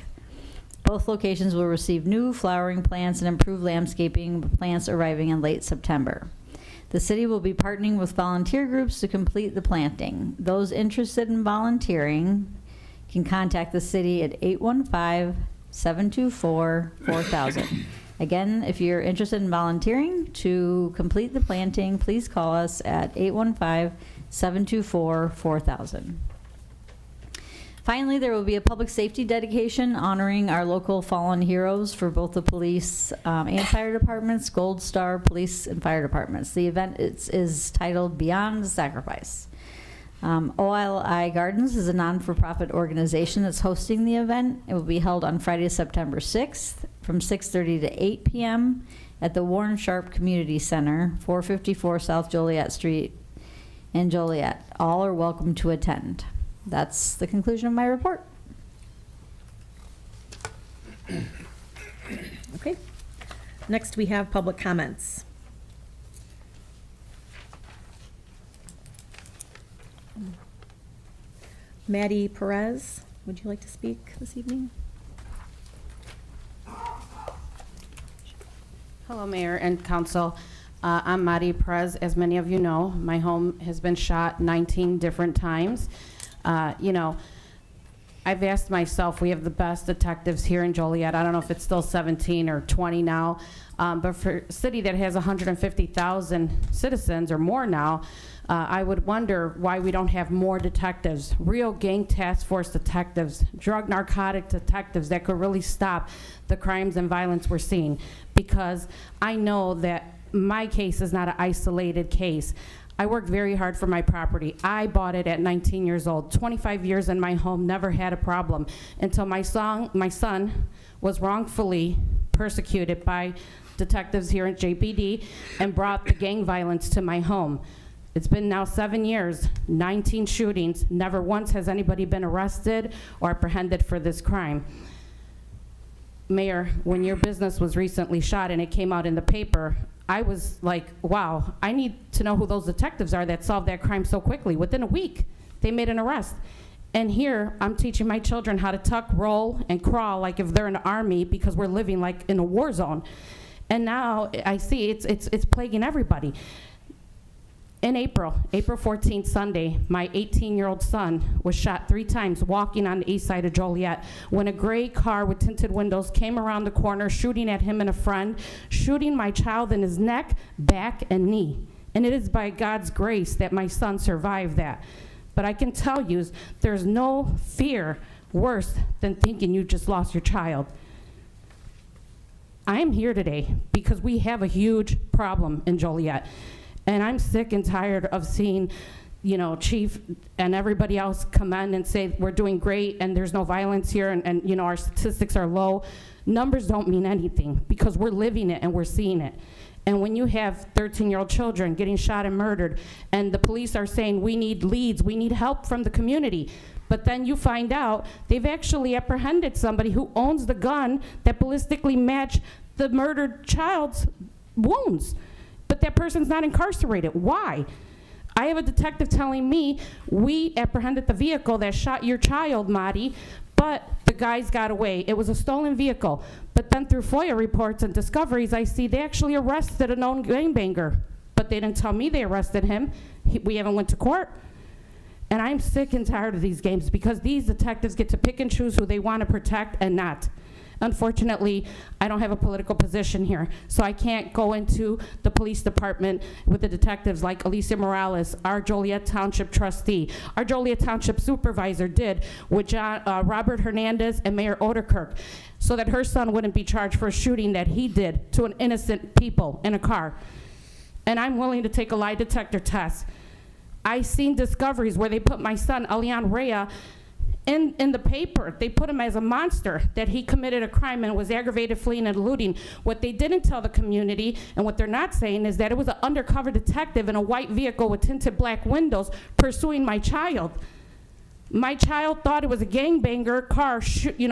Both locations will receive new flowering plants and improved landscaping, with plants arriving in late September. The city will be partnering with volunteer groups to complete the planting. Those interested in volunteering can contact the city at 815-724-4000. Again, if you're interested in volunteering to complete the planting, please call us at 815-724-4000. Finally, there will be a public safety dedication honoring our local fallen heroes for both the police and fire departments, Gold Star Police and Fire Departments. The event is titled Beyond Sacrifice. OLI Gardens is a non-for-profit organization that's hosting the event. It will be held on Friday, September 6th from 6:30 to 8 p.m. at the Warren Sharp Community Center, 454 South Joliet Street in Joliet. All are welcome to attend. That's the conclusion of my report. Okay. Next, we have public comments. Maddie Perez, would you like to speak this evening? Hello, Mayor and Council. I'm Maddie Perez. As many of you know, my home has been shot 19 different times. You know, I've asked myself, we have the best detectives here in Joliet. I don't know if it's still 17 or 20 now, but for a city that has 150,000 citizens or more now, I would wonder why we don't have more detectives, real gang task force detectives, drug narcotic detectives that could really stop the crimes and violence we're seeing. Because I know that my case is not an isolated case. I worked very hard for my property. I bought it at 19 years old. 25 years in my home, never had a problem until my son was wrongfully persecuted by detectives here at JPD and brought the gang violence to my home. It's been now 7 years, 19 shootings. Never once has anybody been arrested or apprehended for this crime. Mayor, when your business was recently shot and it came out in the paper, I was like, wow, I need to know who those detectives are that solved that crime so quickly. Within a week, they made an arrest. And here, I'm teaching my children how to tuck, roll, and crawl like if they're in the army because we're living like in a war zone. And now I see it's plaguing everybody. In April 14th, Sunday, my 18-year-old son was shot 3 times walking on the east side of Joliet when a gray car with tinted windows came around the corner, shooting at him and a friend, shooting my child in his neck, back, and knee. And it is by God's grace that my son survived that. But I can tell you, there's no fear worse than thinking you just lost your child. I am here today because we have a huge problem in Joliet. And I'm sick and tired of seeing, you know, Chief and everybody else come in and say we're doing great and there's no violence here and you know, our statistics are low. Numbers don't mean anything because we're living it and we're seeing it. And when you have 13-year-old children getting shot and murdered and the police are saying we need leads, we need help from the community, but then you find out they've actually apprehended somebody who owns the gun that ballistically matched the murdered child's wounds. But that person's not incarcerated. Why? I have a detective telling me we apprehended the vehicle that shot your child, Madi, but the guys got away. It was a stolen vehicle. But then through FOIA reports and discoveries, I see they actually arrested a known gangbanger. But they didn't tell me they arrested him. We haven't went to court. And I'm sick and tired of these games because these detectives get to pick and choose who they want to protect and not. Unfortunately, I don't have a political position here, so I can't go into the police department with the detectives like Alicia Morales, our Joliet Township trustee, our Joliet Township supervisor did with Robert Hernandez and Mayor Oderkirk, so that her son wouldn't be charged for a shooting that he did to an innocent people in a car. And I'm willing to take a lie detector test. I seen discoveries where they put my son, Alian Rea, in the paper. They put him as a monster, that he committed a crime and was aggravated fleeing and eluding. What they didn't tell the community, and what they're not saying, is that it was an undercover detective in a white vehicle with tinted black windows pursuing my child. My child thought it was a gangbanger car,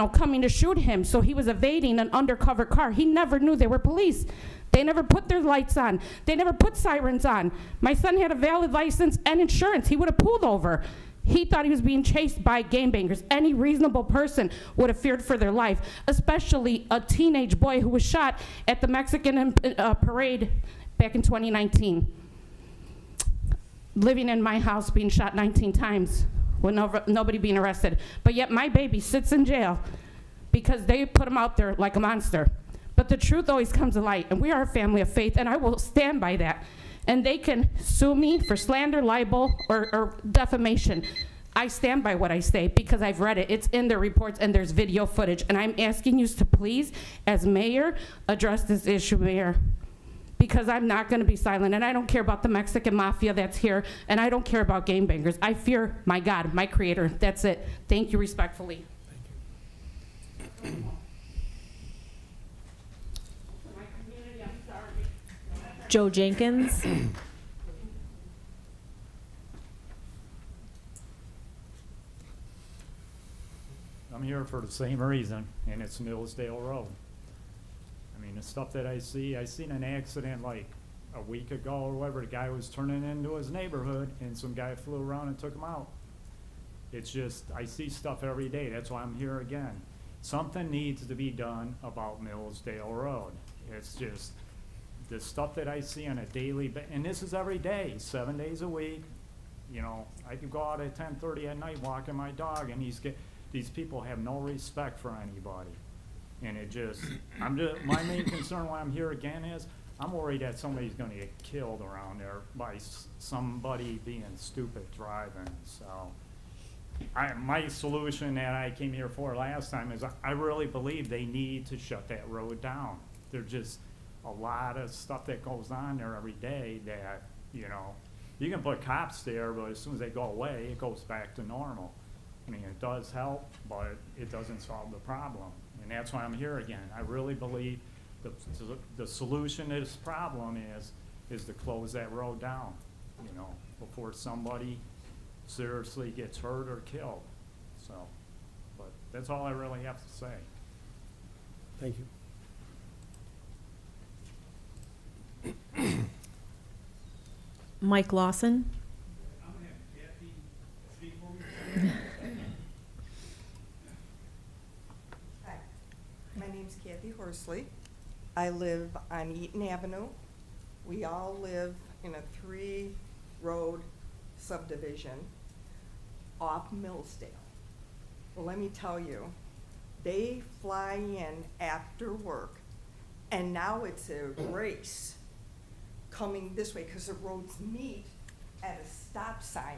coming to shoot him, so he was evading an undercover car. He never knew they were police. They never put their lights on. They never put sirens on. My son had a valid license and insurance. He would have pulled over. He thought he was being chased by gangbangers. Any reasonable person would have feared for their life, especially a teenage boy who was shot at the Mexican parade back in 2019. Living in my house, being shot 19 times with nobody being arrested. But yet my baby sits in jail because they put him out there like a monster. But the truth always comes to light, and we are a family of faith, and I will stand by that. And they can sue me for slander, libel, or defamation. I stand by what I say because I've read it. It's in their reports and there's video footage. And I'm asking you to please, as mayor, address this issue, Mayor. Because I'm not gonna be silent, and I don't care about the Mexican mafia that's here, and I don't care about gangbangers. I fear my God, my creator. That's it. Thank you respectfully. Thank you. Joe Jenkins. I'm here for the same reason, and it's Millsdale Road. I mean, the stuff that I seen an accident like a week ago or whatever. The guy was turning into his neighborhood, and some guy flew around and took him out. It's just, I see stuff every day. That's why I'm here again. Something needs to be done about Millsdale Road. It's just, the stuff that I see on a daily, and this is every day, 7 days a week. You know, I could go out at 10:30 at night walking my dog, and these people have no respect for anybody. And it just, my main concern why I'm here again is, I'm worried that somebody's gonna get killed around there by somebody being stupid driving, so. My solution that I came here for last time is I really believe they need to shut that road down. There's just a lot of stuff that goes on there every day that, you know, you can put cops there, but as soon as they go away, it goes back to normal. I mean, it does help, but it doesn't solve the problem. And that's why I'm here again. I really believe the solution to this problem is to close that road down, you know, before somebody seriously gets hurt or killed. So, but that's all I really have to say. Thank you. Mike Lawson. Hi, my name's Kathy Horsley. I live on Eaton Avenue. We all live in a 3-road subdivision off Millsdale. Well, let me tell you, they fly in after work, and now it's a race coming this way because the roads meet at a stop sign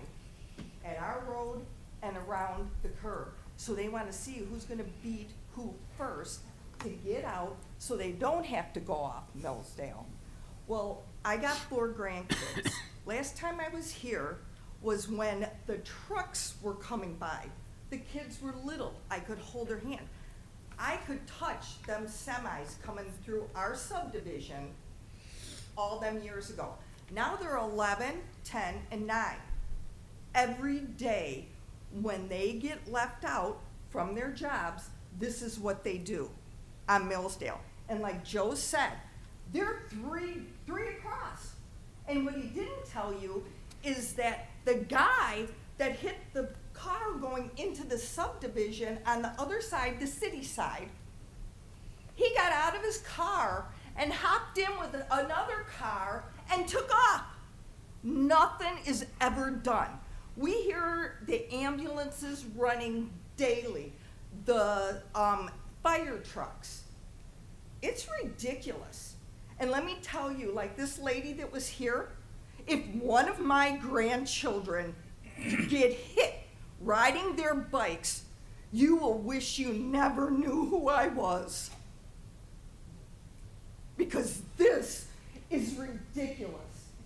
at our road and around the curb. So they want to see who's going to beat who first to get out so they don't have to go off Millsdale. Well, I got 4 grandkids. Last time I was here was when the trucks were coming by. The kids were little. I could hold their hand. I could touch them semis coming through our subdivision all them years ago. Now they're 11, 10, and 9. Every day when they get left out from their jobs, this is what they do on Millsdale. And like Joe said, they're three across. And what he didn't tell you is that the guy that hit the car going into the subdivision on the other side, the city side, he got out of his car and hopped in with another car and took off. Nothing is ever done. We hear the ambulances running daily. The fire trucks. It's ridiculous. And let me tell you, like this lady that was here, if one of my grandchildren get hit riding their bikes, you will wish you never knew who I was. Because this is ridiculous.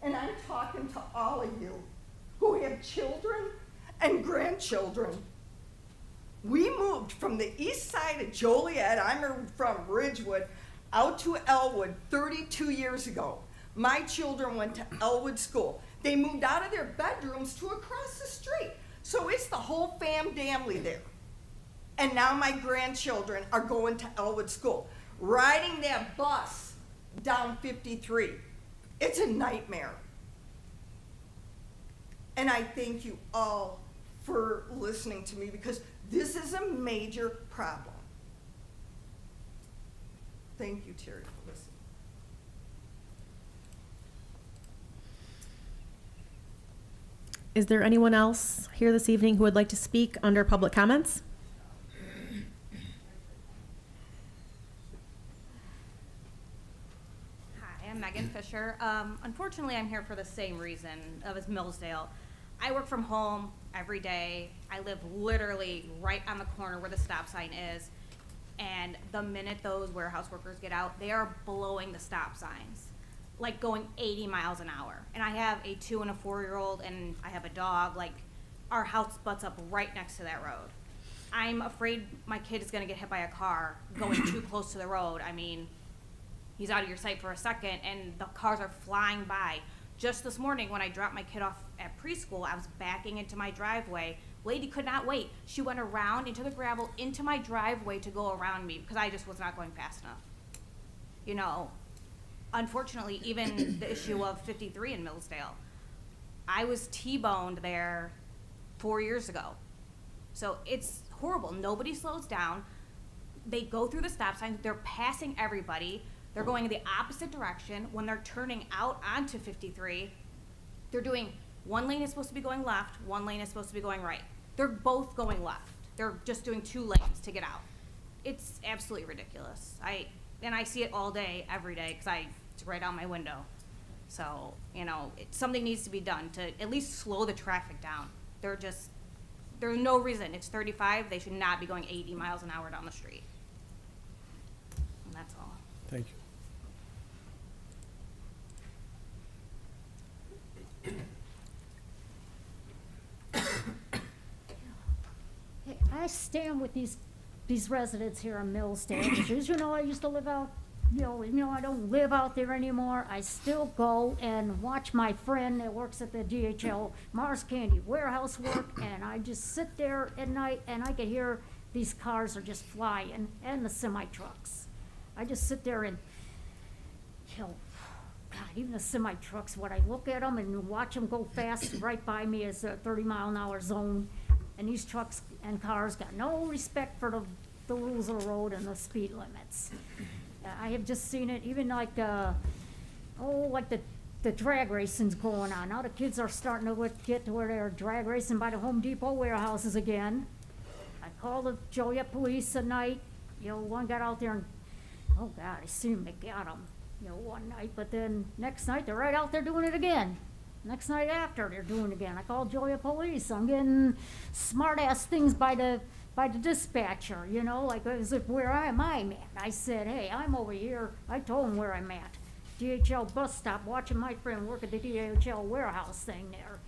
And I'm talking to all of you who have children and grandchildren. We moved from the east side of Joliet, I'm from Ridgewood, out to Elwood 32 years ago. My children went to Elwood School. They moved out of their bedrooms to across the street. So it's the whole family there. And now my grandchildren are going to Elwood School, riding that bus down 53. It's a nightmare. And I thank you all for listening to me because this is a major problem. Thank you, Terry, for listening. Is there anyone else here this evening who would like to speak under public comments? Hi, I'm Megan Fisher. Unfortunately, I'm here for the same reason as Millsdale. I work from home every day. I live literally right on the corner where the stop sign is. And the minute those warehouse workers get out, they are blowing the stop signs, like going 80 miles an hour. And I have a 2 and a 4-year-old and I have a dog. Like, our house butts up right next to that road. I'm afraid my kid is gonna get hit by a car going too close to the road. I mean, he's out of your sight for a second and the cars are flying by. Just this morning when I dropped my kid off at preschool, I was backing into my driveway. Lady could not wait. She went around into the gravel, into my driveway to go around me because I just was not going fast enough. You know, unfortunately, even the issue of 53 in Millsdale, I was T-boned there 4 years ago. So it's horrible. Nobody slows down. They go through the stop signs. They're passing everybody. They're going in the opposite direction. When they're turning out onto 53, they're doing, one lane is supposed to be going left, one lane is supposed to be going right. They're both going left. They're just doing 2 lanes to get out. It's absolutely ridiculous. And I see it all day, every day, because it's right out my window. So, you know, something needs to be done to at least slow the traffic down. There's no reason. It's 35. They should not be going 80 miles an hour down the street. And that's all. Thank you. Hey, I stand with these residents here in Millsdale, because you know, I used to live out, you know, I don't live out there anymore. I still go and watch my friend that works at the DHL Mars Candy warehouse work, and I just sit there at night and I can hear these cars are just flying, and the semi-trucks. I just sit there and, you know, God, even the semi-trucks, when I look at them and watch them go fast, right by me is a 30-mile-an-hour zone. And these trucks and cars got no respect for the rules of the road and the speed limits. I have just seen it, even like, like the drag racing's going on. Now the kids are starting to get to where they're drag racing by the Home Depot warehouses again. I called the Joliet police at night. You know, one got out there and, oh God, I seen them, they got them, you know, one night. But then next night, they're right out there doing it again. Next night after, they're doing it again. I called Joliet police. I'm getting smart-ass things by the dispatcher, you know, like as if where am I at? I said, hey, I'm over here. I told him where I'm at. DHL bus stop, watching my friend work at the DHL warehouse thing there.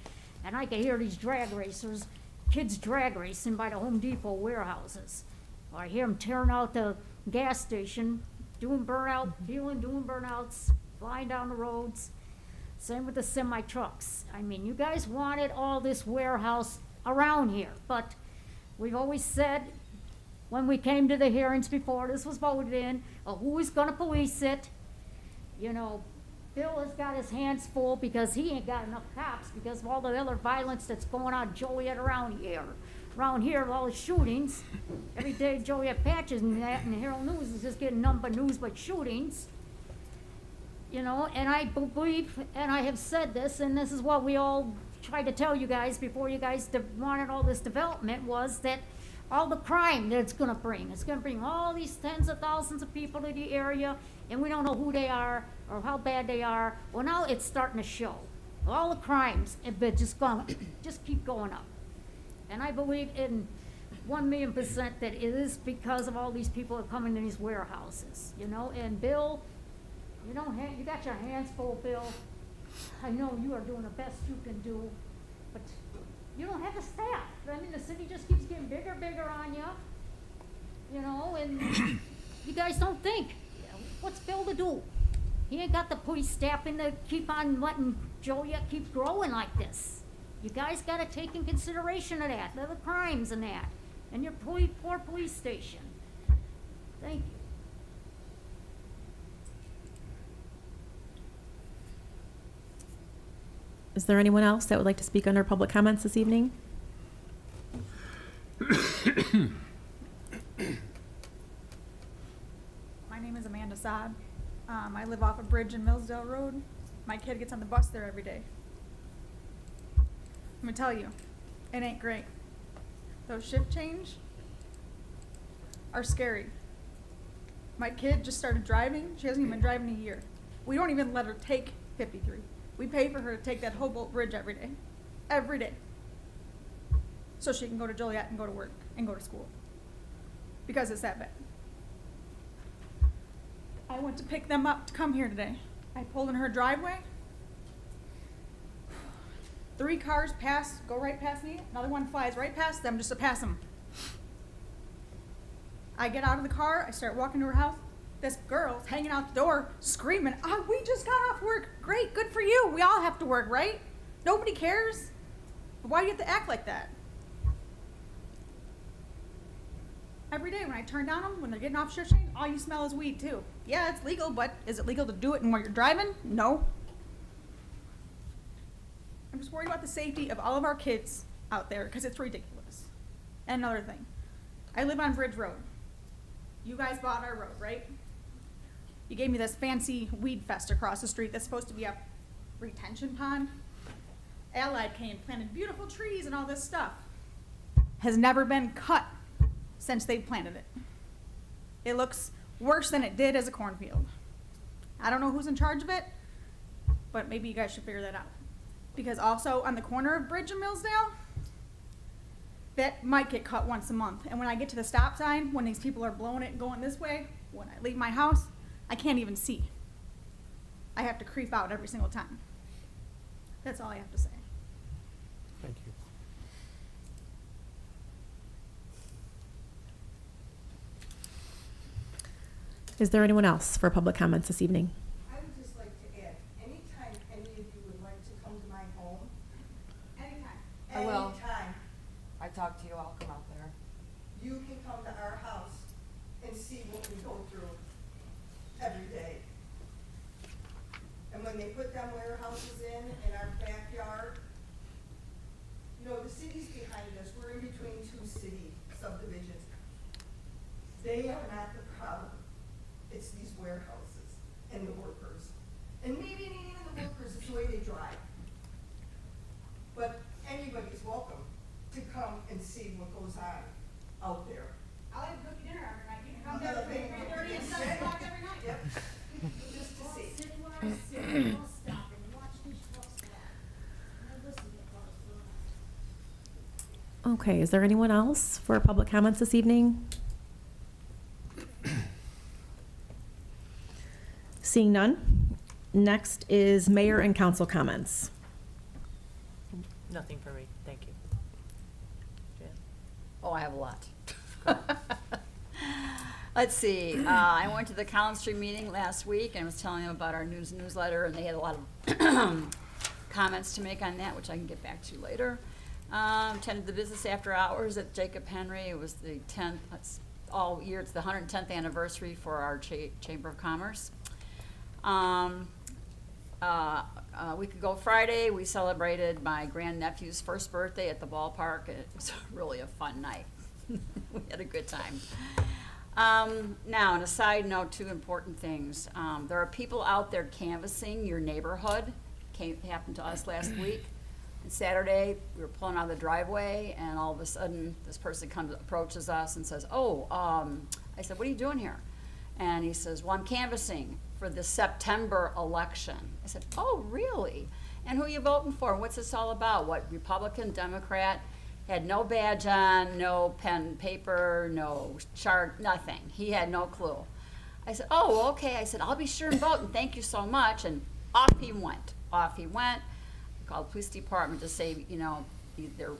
And I could hear these drag racers, kids drag racing by the Home Depot warehouses. Or I hear them tearing out the gas station, doing burnout, doing burnouts, flying down the roads. Same with the semi-trucks. I mean, you guys wanted all this warehouse around here, but we've always said, when we came to the hearings before this was voted in, who is gonna police it? You know, Bill has got his hands full because he ain't got enough cops because of all the other violence that's going on in Joliet around here. Around here, all the shootings. Every day Joliet patches and that, and the Herald News is just getting nothing but news but shootings. You know, and I believe, and I have said this, and this is what we all tried to tell you guys before you guys wanted all this development, was that all the crime that it's gonna bring. It's gonna bring all these tens of thousands of people to the area, and we don't know who they are or how bad they are. Well, now it's starting to show. All the crimes have been just keep going up. And I believe in 1,000,000% that it is because of all these people that come into these warehouses, you know? And Bill, you got your hands full, Bill. I know you are doing the best you can do, but you don't have the staff. I mean, the city just keeps getting bigger on you, you know, and you guys don't think, what's Bill to do? He ain't got the police staff in to keep on letting Joliet keep growing like this. You guys gotta take in consideration of that, the crimes and that, and your poor police station. Thank you. Is there anyone else that would like to speak under public comments this evening? My name is Amanda Saad. I live off a bridge in Millsdale Road. My kid gets on the bus there every day. I'm gonna tell you, it ain't great. Those shift change are scary. My kid just started driving. She hasn't even been driving a year. We don't even let her take 53. We pay for her to take that Humboldt Bridge every day, so she can go to Joliet and go to work and go to school, because it's that bad. I went to pick them up to come here today. I pulled in her driveway. 3 cars go right past me. Another one flies right past them just to pass them. I get out of the car. I start walking to her house. This girl's hanging out the door screaming, "Oh, we just got off work. Great, good for you. We all have to work, right? Nobody cares. But why do you have to act like that?" Every day when I turn down them, when they're getting off shift change, all you smell is weed too. Yeah, it's legal, but is it legal to do it while you're driving? No. I'm just worried about the safety of all of our kids out there because it's ridiculous. And another thing, I live on Bridge Road. You guys bought our road, right? You gave me this fancy weed fest across the street that's supposed to be a retention pond. Allied came, planted beautiful trees and all this stuff. Has never been cut since they've planted it. It looks worse than it did as a cornfield. I don't know who's in charge of it, but maybe you guys should figure that out. Because also on the corner of Bridge and Millsdale, that might get cut once a month. And when I get to the stop sign, when these people are blowing it and going this way, when I leave my house, I can't even see. I have to creep out every single time. That's all I have to say. Thank you. Is there anyone else for public comments this evening? I would just like to add, anytime any of you would like to come to my home, anytime, I will. anytime, I talked to you, I'll come out there. you can come to our house and see what we go through every day. And when they put them warehouses in our backyard, you know, the city's behind us. We're in between 2 city subdivisions. They are not the problem. It's these warehouses and the workers. And maybe it ain't even the workers, it's the way they drive. But anybody's welcome to come and see what goes on out there. I'll have to cook you dinner every night. You can come down at 3:30 and 7 o'clock every night. Yep, just to see. Okay, is there anyone else for public comments this evening? Seeing none, next is mayor and council comments. Nothing for me, thank you. Jan? Oh, I have a lot. Let's see, I went to the Collins Street meeting last week and was telling them about our newsletter, and they had a lot of comments to make on that, which I can get back to later. Attended the business after hours at Jacob Henry. It was the 10th, that's all year, it's the 110th anniversary for our Chamber of Commerce. A week ago Friday, we celebrated my grandnephew's first birthday at the ballpark. It was really a fun night. We had a good time. Now, on a side note, 2 important things. There are people out there canvassing your neighborhood. Happened to us last week. And Saturday, we were pulling out of the driveway, and all of a sudden, this person approaches us and says, "Oh," I said, "What are you doing here?" And he says, "Well, I'm canvassing for the September election." I said, "Oh, really? And who are you voting for? What's this all about? What, Republican, Democrat?" Had no badge on, no pen, paper, no chart, nothing. He had no clue. I said, "Oh, okay." I said, "I'll be sure and vote, and thank you so much." And off he went. Off he went. I called the police department to say, you know, they're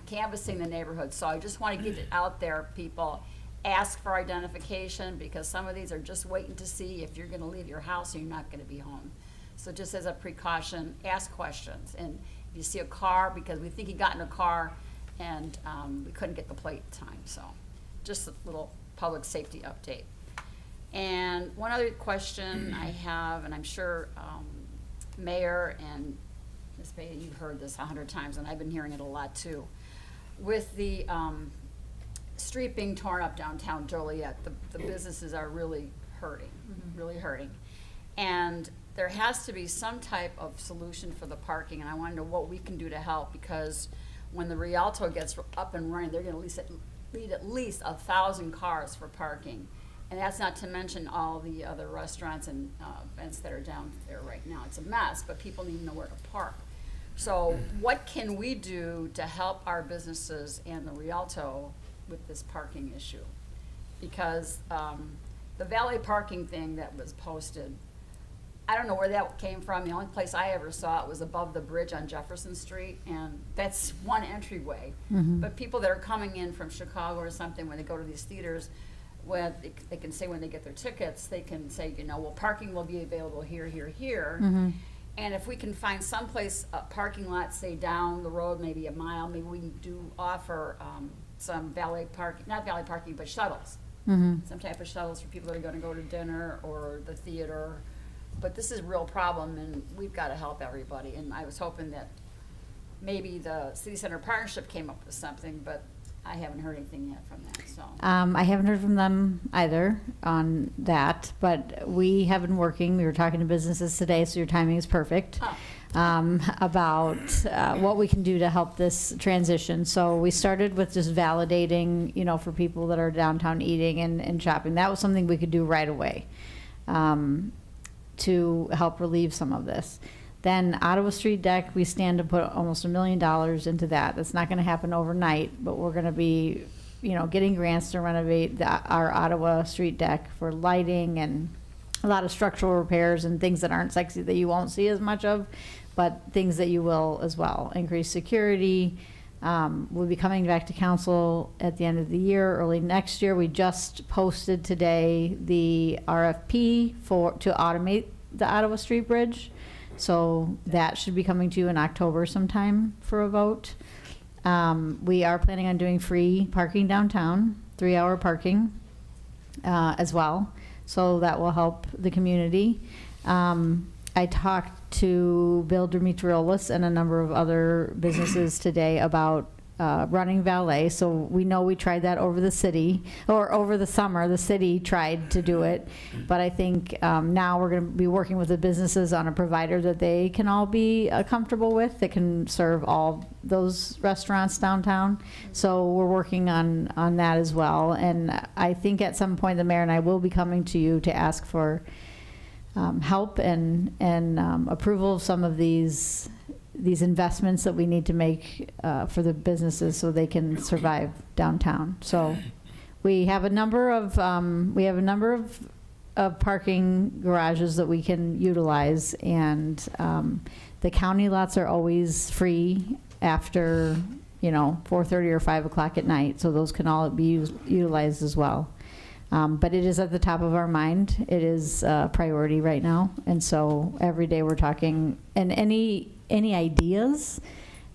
canvassing the neighborhood. So I just want to get it out there, people. Ask for identification, because some of these are just waiting to see if you're going to leave your house or you're not going to be home. So just as a precaution, ask questions. And if you see a car, because we think he got in a car and we couldn't get the plate in time. So just a little public safety update. And one other question I have, and I'm sure Mayor and Ms. Beatty, you've heard this 100 times, and I've been hearing it a lot too. With the street being torn up downtown Joliet, the businesses are really hurting, really hurting. And there has to be some type of solution for the parking, and I want to know what we can do to help, because when the Rialto gets up and running, they're going to need at least 1,000 cars for parking. And that's not to mention all the other restaurants and events that are down there right now. It's a mess, but people need to know where to park. So what can we do to help our businesses and the Rialto with this parking issue? Because the valet parking thing that was posted, I don't know where that came from. The only place I ever saw it was above the bridge on Jefferson Street, and that's one entryway. But people that are coming in from Chicago or something, when they go to these theaters, when they can say when they get their tickets, they can say, you know, well, parking will be available here, here, here. And if we can find someplace, a parking lot, say down the road, maybe a mile, maybe we can do offer some valet parking, not valet parking, but shuttles. Some type of shuttles for people that are going to go to dinner or the theater. But this is a real problem, and we've got to help everybody. And I was hoping that maybe the City Center Partnership came up with something, but I haven't heard anything yet from that. So I haven't heard from them either on that, but we have been working. We were talking to businesses today, so your timing is perfect, about what we can do to help this transition. So we started with just validating, you know, for people that are downtown eating and shopping. That was something we could do right away to help relieve some of this. Then Ottawa Street deck, we stand to put almost $1 million into that. That's not going to happen overnight, but we're going to be, you know, getting grants to renovate our Ottawa Street deck for lighting and a lot of structural repairs and things that aren't sexy that you won't see as much of, but things that you will as well. Increased security. We'll be coming back to council at the end of the year, early next year. We just posted today the RFP to automate the Ottawa Street Bridge. So that should be coming to you in October sometime for a vote. We are planning on doing free parking downtown, 3-hour parking as well. So that will help the community. I talked to Bill Dimitriolis and a number of other businesses today about running valet. So we know we tried that over the city, or over the summer, the city tried to do it. But I think now we're going to be working with the businesses on a provider that they can all be comfortable with, that can serve all those restaurants downtown. So we're working on that as well. And I think at some point the mayor and I will be coming to you to ask for help and approval of some of these investments that we need to make for the businesses so they can survive downtown. So we have a number of parking garages that we can utilize, and the county lots are always free after 4:30 or 5 o'clock at night, so those can all be utilized as well. But it is at the top of our mind. It is a priority right now, and so every day we're talking. And any ideas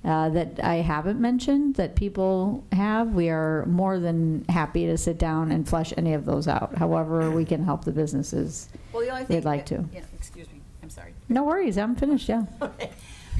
that I haven't mentioned that people have, we are more than happy to sit down and flesh any of those out. However we can help the businesses, well, the only thing we'd like to. Excuse me, I'm sorry. No worries, I'm finished, yeah. Okay.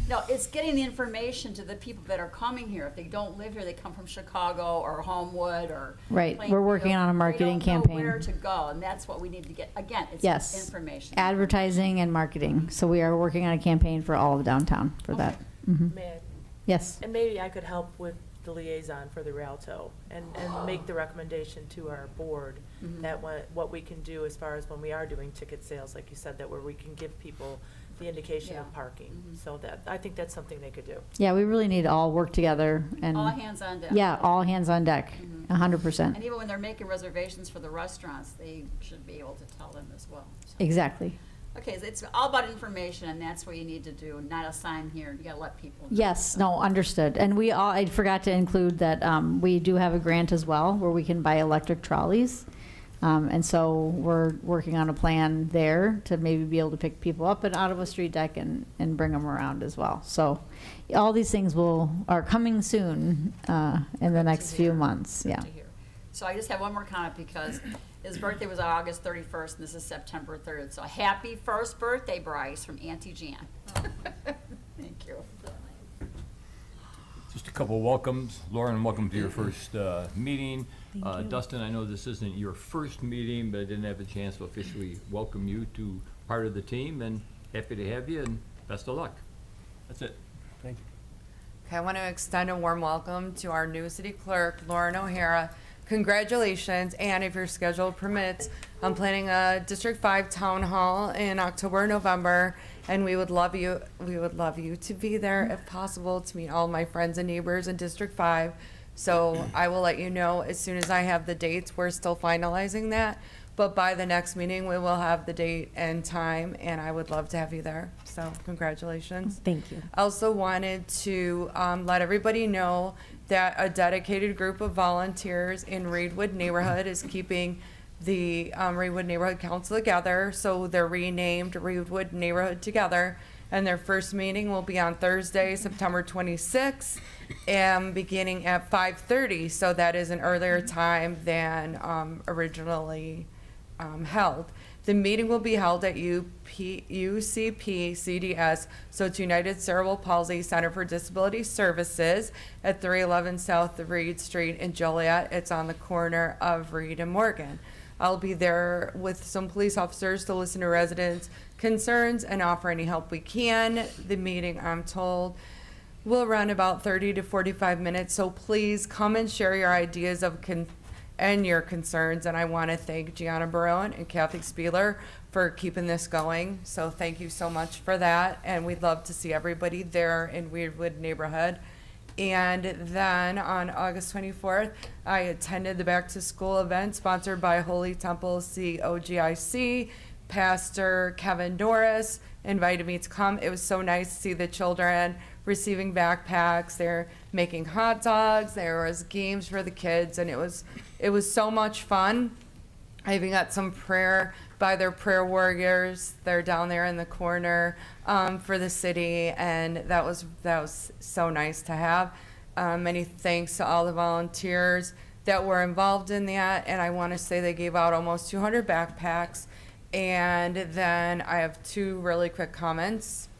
No, it's getting the information to the people that are coming here. If they don't live here, they come from Chicago or Homewood or right. Plainfield. We're working on a marketing campaign. They don't know where to go, and that's what we need to get. Again, it's yes. information. Advertising and marketing. So we are working on a campaign for all of downtown for that. May I Yes. And maybe I could help with the liaison for the Rialto and make the recommendation to our board that what we can do as far as when we are doing ticket sales, like you said, that where we can give people the indication of parking. So that, I think that's something they could do. Yeah, we really need to all work together and. All hands on deck. Yeah, all hands on deck, 100%. And even when they're making reservations for the restaurants, they should be able to tell them as well. So. Exactly. Okay, so it's all about information, and that's what you need to do, not a sign here. You gotta let people know. Yes, no, understood. And I forgot to include that we do have a grant as well where we can buy electric trolleys. And so we're working on a plan there to maybe be able to pick people up and out of a street deck and bring them around as well. So all these things are coming soon in the next few months. Yeah. So I just have one more comment because his birthday was August 31st, and this is September 3rd. So happy first birthday, Bryce, from Auntie Jan. Thank you. Just a couple welcomes. Lauren, welcome to your first meeting. Thank you. Dustin, I know this isn't your first meeting, but I didn't have a chance to officially welcome you to part of the team, and happy to have you, and best of luck. That's it. Thank you. Okay, I want to extend a warm welcome to our new city clerk, Lauren O'Hara. Congratulations, and if your schedule permits, I'm planning a District 5 Town Hall in October, November, and we would love you to be there if possible to meet all my friends and neighbors in District 5. So I will let you know as soon as I have the dates. We're still finalizing that, but by the next meeting, we will have the date and time, and I would love to have you there. So congratulations. Thank you. I also wanted to let everybody know that a dedicated group of volunteers in Reedwood neighborhood is keeping the Reedwood Neighborhood Council together. So they're renamed Reedwood Neighborhood Together. And their first meeting will be on Thursday, September 26th, and beginning at 5:30. So that is an earlier time than originally held. The meeting will be held at UCP CDS, so it's United Cerebral Palsy Center for Disability Services at 311 South Reed Street in Joliet. It's on the corner of Reed and Morgan. I'll be there with some police officers to listen to residents' concerns and offer any help we can. The meeting, I'm told, will run about 30 to 45 minutes, so please come and share your ideas and your concerns. And I want to thank Gianna Barone and Kathy Spieler for keeping this going. So thank you so much for that. And we'd love to see everybody there in Reedwood neighborhood. And then on August 24th, I attended the back to school event sponsored by Holy Temple COGIC. Pastor Kevin Doris invited me to come. It was so nice to see the children receiving backpacks. They're making hot dogs. There was games for the kids, and it was so much fun. I even got some prayer by their prayer warriors. They're down there in the corner for the city, and that was so nice to have. Many thanks to all the volunteers that were involved in that, and I want to say they gave out almost 200 backpacks. And then I have two really quick comments.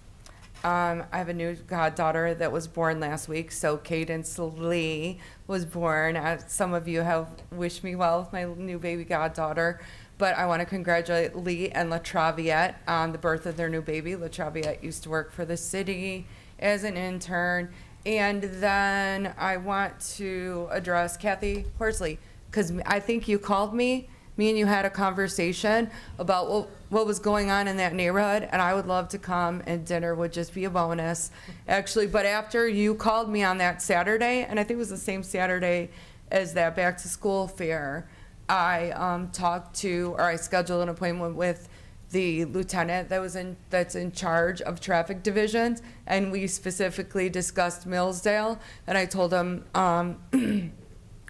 I have a new goddaughter that was born last week, so Cadence Lee was born. Some of you have wished me well with my new baby goddaughter, but I want to congratulate Lee and LaTraviette on the birth of their new baby. LaTraviette used to work for the city as an intern. And then I want to address Kathy Horsley, because I think you called me. Me and you had a conversation about what was going on in that neighborhood, and I would love to come, and dinner would just be a bonus, actually. But after you called me on that Saturday, and I think it was the same Saturday as that back to school fair, I I scheduled an appointment with the lieutenant that's in charge of traffic divisions, and we specifically discussed Millsdale, and I told him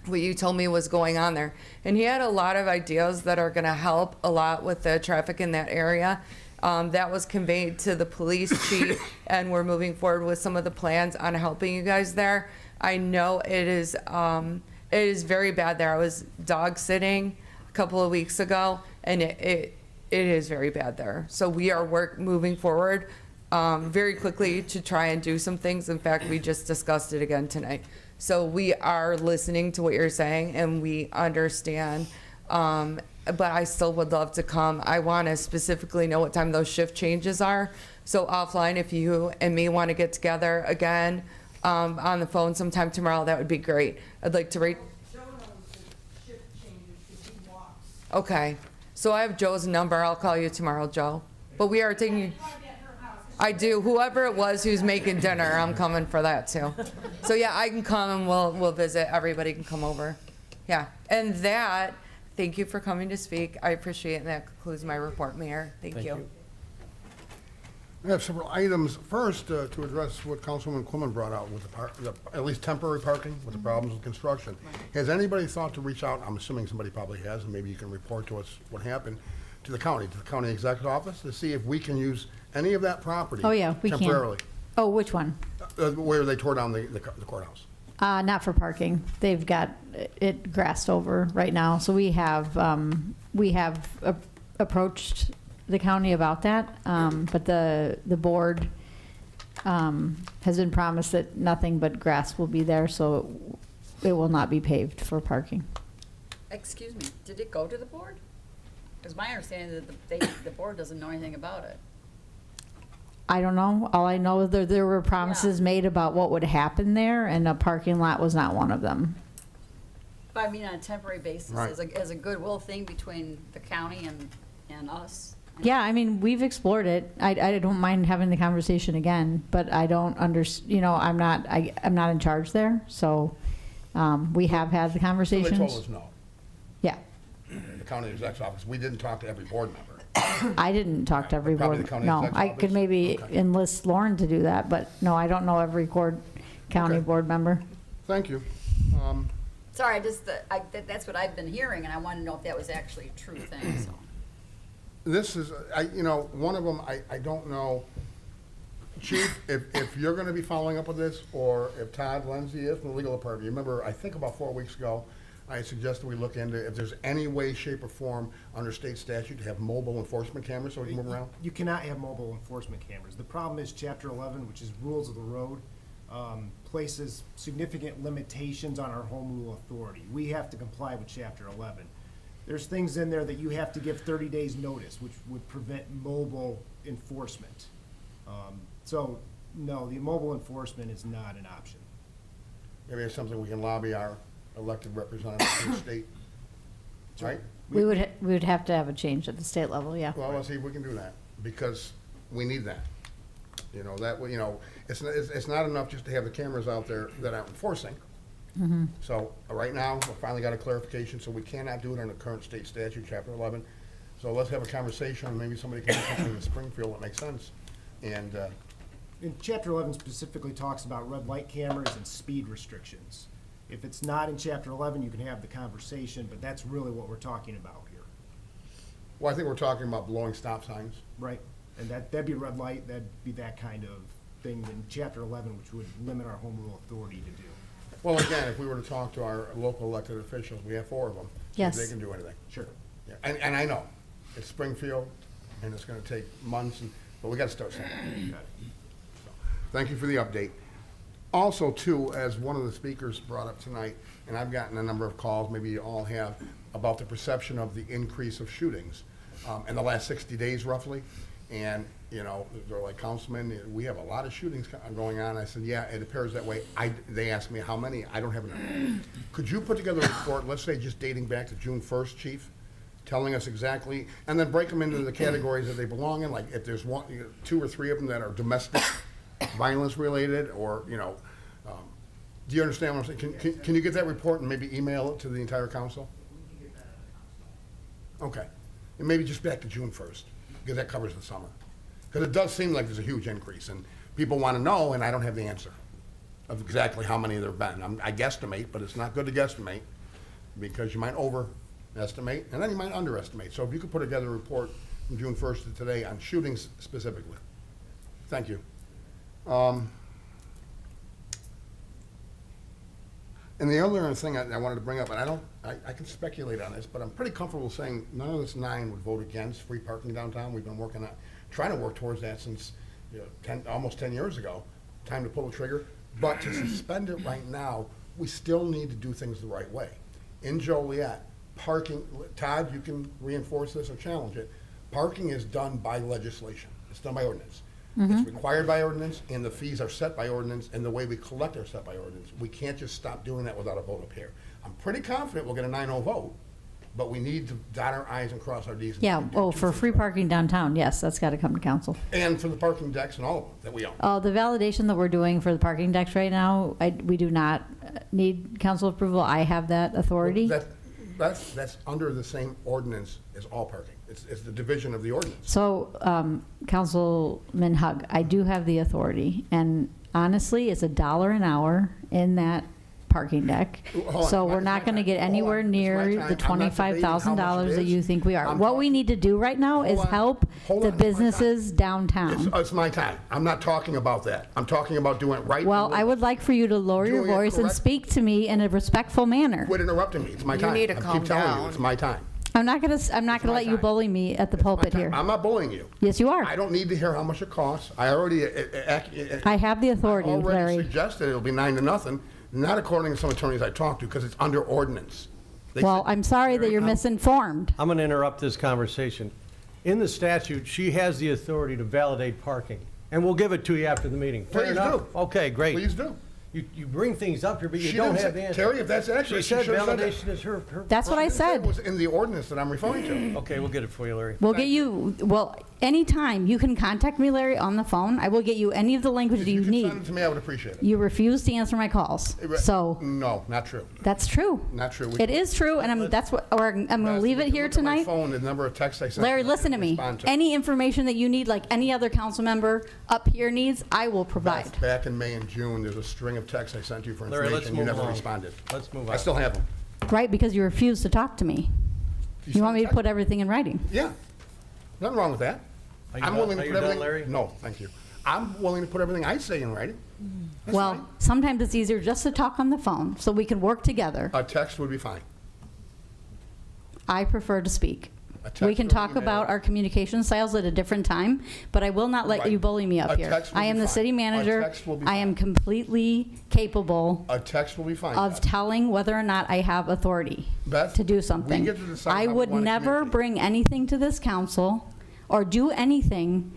what you told me was going on there. And he had a lot of ideas that are gonna help a lot with the traffic in that area. That was conveyed to the police chief, and we're moving forward with some of the plans on helping you guys there. I know it is very bad there. I was dog sitting a couple of weeks ago, and it is very bad there. So we are moving forward very quickly to try and do some things. In fact, we just discussed it again tonight. So we are listening to what you're saying, and we understand, but I still would love to come. I want to specifically know what time those shift changes are. So offline, if you and me want to get together again, on the phone sometime tomorrow, that would be great. I'd like to rate. Joe knows the shift changes because he walks. Okay, so I have Joe's number. I'll call you tomorrow, Joe. But we are taking. I do. Whoever it was who's making dinner, I'm coming for that too. So yeah, I can come and we'll visit. Everybody can come over. Yeah, and that. Thank you for coming to speak. I appreciate it. And that concludes my report, Mayor. Thank you. We have several items. First, to address what Councilwoman Quimmen brought out with at least temporary parking, with the problems with construction. Has anybody thought to reach out, I'm assuming somebody probably has, and maybe you can report to us what happened, to the county executive office, to see if we can use any of that property Oh, yeah, we can. temporarily? Oh, which one? Where they tore down the courthouse. Not for parking. They've got it grassed over right now. So we have approached the county about that, but the board has been promised that nothing but grass will be there, so it will not be paved for parking. Excuse me, did it go to the board? Because my understanding is that the board doesn't know anything about it. I don't know. All I know is there were promises made about what would happen there, and a parking lot was not one of them. But I mean, on a temporary basis, Right. as a goodwill thing between the county and us. Yeah, I mean, we've explored it. I don't mind having the conversation again, but I don't I'm not in charge there, so we have had the So conversations. they told us no. Yeah. The county executive's office. We didn't talk to every board member. I didn't talk to every Probably board. the county No, exec's I could office? maybe Okay. enlist Lauren to do that, but no, I don't know every county Okay. board member. Thank you. Sorry, that's what I've been hearing, and I wanted to know if that was actually a true thing, so. This is, one of them, I don't know. Chief, if you're gonna be following up with this, or if Todd Lindsay is from the legal department, you remember, I think about 4 weeks ago, I suggested we look into if there's any way, shape, or form under state statute to have mobile enforcement cameras so we can move around? You cannot have mobile enforcement cameras. The problem is Chapter 11, which is rules of the road, places significant limitations on our home rule authority. We have to comply with Chapter 11. There's things in there that you have to give 30 days notice, which would prevent mobile enforcement. So, no, the mobile enforcement is not an option. Maybe it's something we can lobby our elected representatives in the state, right? We would have to have a change at the state level, yeah. Well, let's see if we can do that, because we need that. It's not enough just to have the cameras out there that aren't enforcing. So, right now, we finally got a clarification, so we cannot do it under current state statute, Chapter 11. So let's have a conversation, and maybe somebody can do something in Springfield that makes sense. And, And Chapter 11 specifically talks about red light cameras and speed restrictions. If it's not in Chapter 11, you can have the conversation, but that's really what we're talking about here. well, I think we're talking about blowing stop signs. Right, and that'd be a red light, that'd be that kind of thing in Chapter 11, which would limit our home rule authority to do. Well, again, if we were to talk to our local elected officials, we have 4 of them. see if Yes. They can do anything. Sure. Yeah, and I know, it's Springfield, and it's gonna take months, but we gotta start something. So, thank you for the update. Also, too, as one of the speakers brought up tonight, and I've gotten a number of calls, maybe you all have, about the perception of the increase of shootings in the last 60 days roughly. And, they're like, Councilman, we have a lot of shootings going on. I said, yeah, it appears that way. They asked me how many. I don't have enough. Could you put together a report, let's say just dating back to June 1st, Chief, telling us exactly, and then break them into the categories that they belong in, like if there's 2 or 3 of them that are domestic violence related, or, do you understand what I'm saying? Can you get that report and maybe email it to the entire council? Okay. And maybe just back to June 1st, because that covers the summer. Because it does seem like there's a huge increase, and people want to know, and I don't have the answer of exactly how many there have been. I guesstimate, but it's not good to guesstimate, because you might overestimate, and then you might underestimate. So if you could put together a report from June 1st to today on shootings specifically. Thank you. And the other thing I wanted to bring up, and I can speculate on this, but I'm pretty comfortable saying none of this 9 would vote against free parking downtown. We've been trying to work towards that since almost 10 years ago. Time to pull the trigger. But to suspend it right now, we still need to do things the right way. In Joliet, parking, Todd, you can reinforce this or challenge it. Parking is done by legislation. It's done by ordinance. It's required by ordinance, and the fees are set by ordinance, and the way we collect are set by ordinance. We can't just stop doing that without a vote up here. I'm pretty confident we'll get a 9-0 vote, but we need to dot our i's and cross our d's. Yeah, oh, for free parking downtown, yes, that's got to come to council. And for the parking decks and all of them that we own. The validation that we're doing for the parking decks right now, we do not need council approval. I have that authority. That's under the same ordinance as all parking. It's the division of the ordinance. So, Councilman Hug, I do have the authority, and honestly, it's $1 an hour in that parking deck. Hold on, So it's we're my not going to time. get Hold anywhere on, it's my near time. the I'm not debating how much $25,000 it that is. you think we are. I'm What we talking- need to do right now is Hold on. help Hold the on, it's my time. businesses downtown. It's my time. I'm not talking about that. I'm talking about doing it right. Well, and I would like for you to lower your Doing it voice and correct. speak to me in a respectful manner. Quit interrupting me. It's my You time. need to I calm keep telling down. you, it's my time. I'm not gonna my let you time. bully me at the It's my pulpit time. here. I'm not bullying you. Yes, you are. I don't need to hear how much it costs. I already I have the authority, already Larry. suggested it'll be 9-0, not according to some attorneys I talked to, because it's under ordinance. They Well, said- I'm sorry that you're misinformed. I'm going to interrupt this conversation. In the statute, she has the authority to validate parking, and we'll give it to you after the meeting. Fair Please enough? do. Okay, great. Please do. You bring things up here, but you She don't didn't have say- the answer. Terry, if that's accurate, She she said should've said that. validation is her. That's what I It said. was in the ordinance that I'm referring to. Okay, we'll get it for you, Larry. We'll get you, well, anytime you can contact me, Larry, on the phone. I will get you any of the language If you you could need. send it to me, I would appreciate it. You refuse to answer my calls. So No, not true. that's true. Not true. It is true, and that's what, or I'm going to leave it here Look at my tonight. phone, the number of texts I sent. Larry, you, I listen to didn't me. respond to. Any information that you need, like any other council member up here needs, I will provide. Back in May and June, there's a string of texts I sent you for Larry, let's information. You move never along. responded. Let's move I on. still have them. Right, because you refuse to talk to me. You want me to put everything in writing? Yeah. Nothing wrong with that. Are you I'm done- willing to are you put done, everything. Larry? No, thank you. I'm willing to put everything I say in writing. That's Well, fine. sometimes it's easier just to talk on the phone so we can work together. A text would be fine. I prefer to speak. A text We can or talk email. about our communication styles at a different time, but I will not let Right. you bully me up A here. text will I be am the fine. city A manager. text will be I am fine. completely capable A text will be fine. of Beth. telling whether or not I have authority Beth, to do we something. get to decide I how we would wanna never communicate. bring anything to this council or do anything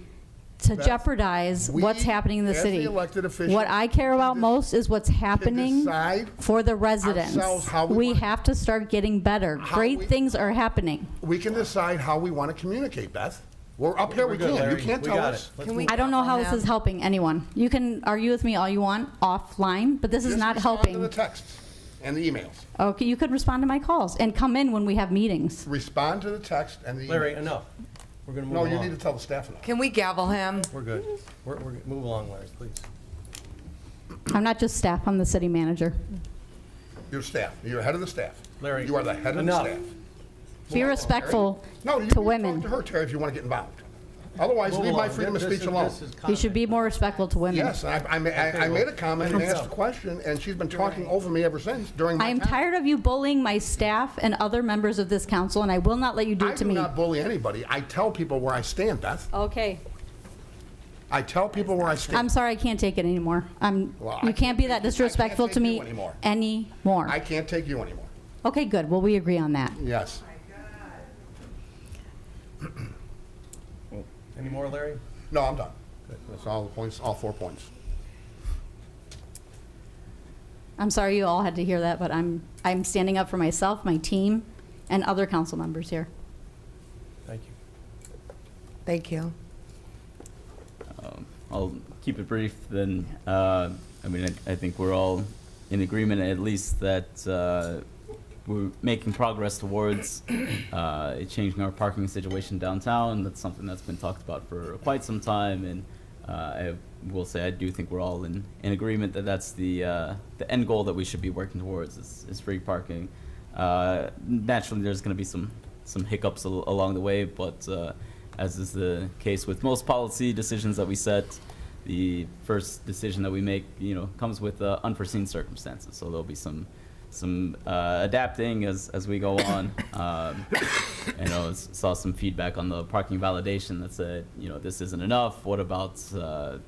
to Beth, jeopardize we, what's happening in the as the city. elected officials, What I care about most is what's happening decide for the residents. ourselves how we We want- have to start getting better. How Great we- things are happening. We can decide how we want to communicate, Beth. We're up here, we good, can. You Larry. can't We tell got us. it. Let's Can we move I don't know how this Him. is helping anyone. You can argue with me all you want offline, but this is Just not respond helping. to the texts and the emails. Okay, you could respond to my calls and come in when we have meetings. Respond to the text and the emails. Larry, enough. We're going to move No, along. you need to tell the staff enough. Can we gavel him? We're good. Move along, Larry, please. I'm not just staff, I'm the city manager. Your staff. You're head of the staff. Larry, You are the head of enough. the staff. Be respectful No, you to can women. talk to her, Terry, if you want to get involved. Otherwise, Move leave my along. freedom of This speech is- alone. this is You should be more respectful to women. Yes, and I made a comment and let's asked a go. question, and she's been talking over me ever since during my I am time. tired of you bullying my staff and other members of this council, and I will not let you do I it to do me. not bully anybody. I tell people where I stand, Beth. Okay. I tell people where I stand. I'm sorry, I can't take it anymore. Well, I You can't be that I can't disrespectful take to you me anymore. anymore. I can't take you anymore. Okay, good. Well, we agree on that. Yes. Any more, Larry? No, I'm done. That's all the points, all 4 points. I'm sorry you all had to hear that, but I'm standing up for myself, my team, and other council members here. Thank you. Thank you. I'll keep it brief then. I mean, I think we're all in agreement at least that we're making progress towards changing our parking situation downtown. That's something that's been talked about for quite some time, and I will say I do think we're all in agreement that that's the end goal that we should be working towards is free parking. Naturally, there's going to be some hiccups along the way, but as is the case with most policy decisions that we set, the first decision that we make, comes with unforeseen circumstances. So there'll be some adapting as we go on. Saw some feedback on the parking validation that said, this isn't enough. What about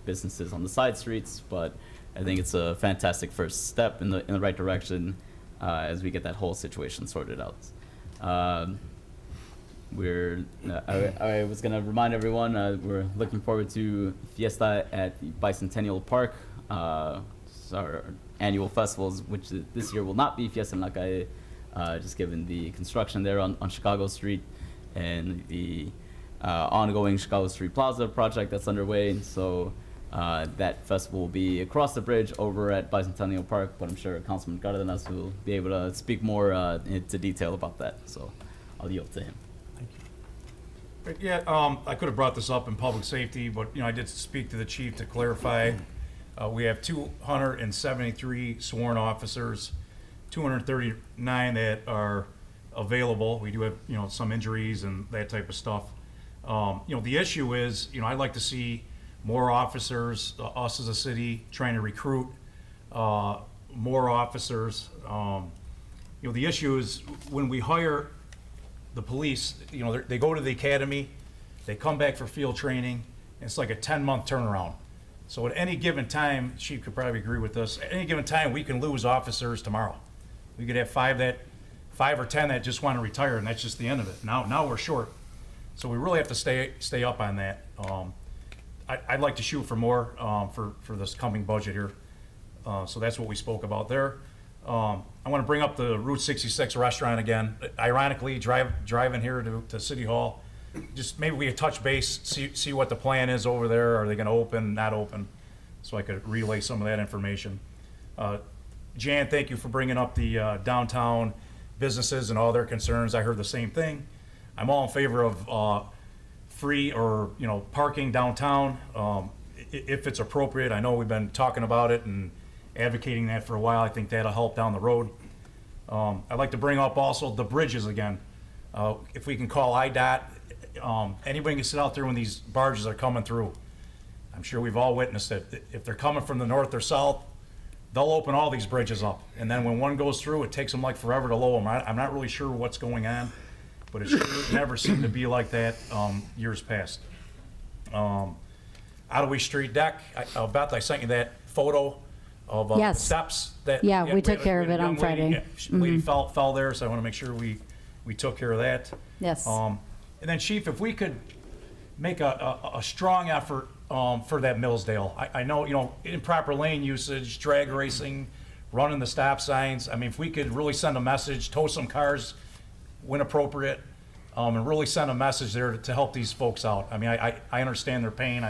businesses on the side streets? But I think it's a fantastic first step in the right direction as we get that whole situation sorted out. I was gonna remind everyone, we're looking forward to Fiesta at the Bicentennial Park. It's our annual festivals, which this year will not be Fiesta en la Calle, just given the construction there on Chicago Street and the ongoing Chicago Street Plaza project that's underway. And so that festival will be across the bridge over at Bicentennial Park, but I'm sure Councilman Cardenas will be able to speak more into detail about that. So I'll yield to him. Yeah, I could have brought this up in public safety, but, I did speak to the chief to clarify. We have 273 sworn officers, 239 that are available. We do have, some injuries and that type of stuff. The issue is, I'd like to see more officers, us as a city, trying to recruit more officers. The issue is when we hire the police, they go to the academy, they come back for field training, and it's like a 10-month turnaround. So at any given time, Chief could probably agree with this, at any given time, we can lose officers tomorrow. We could have 5 or 10 that just want to retire, and that's just the end of it. Now we're short. So we really have to stay up on that. I'd like to shoot for more for this coming budget here. So that's what we spoke about there. I want to bring up the Route 66 restaurant again. Ironically, driving here to City Hall, just maybe we could touch base, see what the plan is over there. Are they going to open, not open? So I could relay some of that information. Jan, thank you for bringing up the downtown businesses and all their concerns. I heard the same thing. I'm all in favor of free or parking downtown if it's appropriate. I know we've been talking about it and advocating that for a while. I think that'll help down the road. I'd like to bring up also the bridges again. If we can call IDOT, anybody can sit out there when these barges are coming through. I'm sure we've all witnessed it. If they're coming from the north or south, they'll open all these bridges up. And then when one goes through, it takes them like forever to lower them. I'm not really sure what's going on, but it never seemed to be like that years past. Ottaway Street deck, Beth, I sent you that photo of Yes. steps that. Yeah, we took had care a of it on young lady- Friday. yeah, lady fell there, so I want to make sure we took care of that. Yes. And then Chief, if we could make a strong effort for that Millsdale. I know, improper lane usage, drag racing, running the stop signs. I mean, if we could really send a message, tow some cars when appropriate, and really send a message there to help these folks out. I mean, I understand their pain.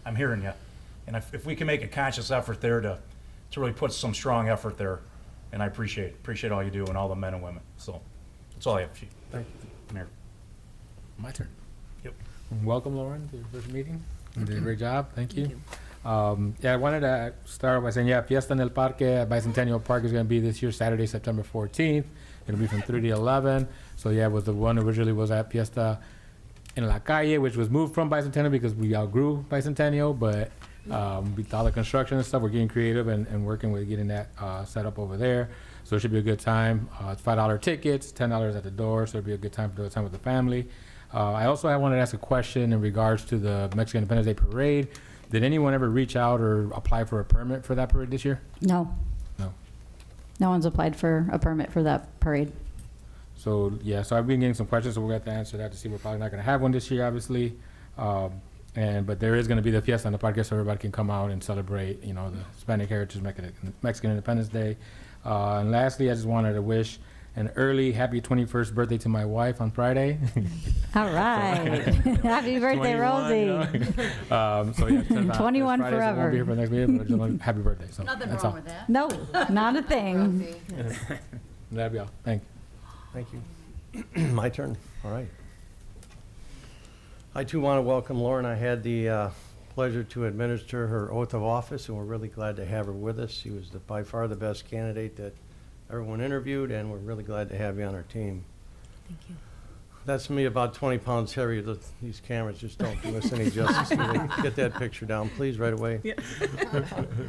I'm hearing you. And if we can make a conscious effort there to really put some strong effort there, and I appreciate all you do and all the men and women. So that's all I have, Chief. Thank you. Mayor. My turn. Yep. Welcome, Lauren, to your first meeting. You did a great job. Thank you. I wanted to start by saying, Fiesta en el Parque at Bicentennial Park is going to be this year, Saturday, September 14th. It'll be from 3 to 11. So, was the one originally was at Fiesta en la Calle, which was moved from Bicentennial because we outgrew Bicentennial. But with all the construction and stuff, we're getting creative and working with getting that set up over there. So it should be a good time. It's $5 tickets, $10 at the door. So it'll be a good time to do time with the family. I also wanted to ask a question in regards to the Mexican Independence Day Parade. Did anyone ever reach out or apply for a permit for that parade this year? No. No. No one's applied for a permit for that parade. So, so I've been getting some questions, so we're going to have to answer that to see. We're probably not going to have one this year, obviously. But there is going to be the Fiesta on the Parque, so everybody can come out and celebrate, the Hispanic Heritage Mexican Independence Day. And lastly, I just wanted to wish an early happy 21st birthday to my wife on Friday. All right. Happy birthday, 21, Rosie. 21 Friday, so I forever. won't be here for the next meeting, but just happy birthday. So Nothing that's wrong all. with that. No, not a thing. That'd be all. Thank you. My turn. All right. I too want to welcome Lauren. I had the pleasure to administer her oath of office, and we're really glad to have her with us. She was by far the best candidate that everyone interviewed, and we're really glad to have you on our team. Thank you. That's me, about 20 pounds heavier. These cameras just don't do us any justice. Get that picture down, please, right away. Yeah.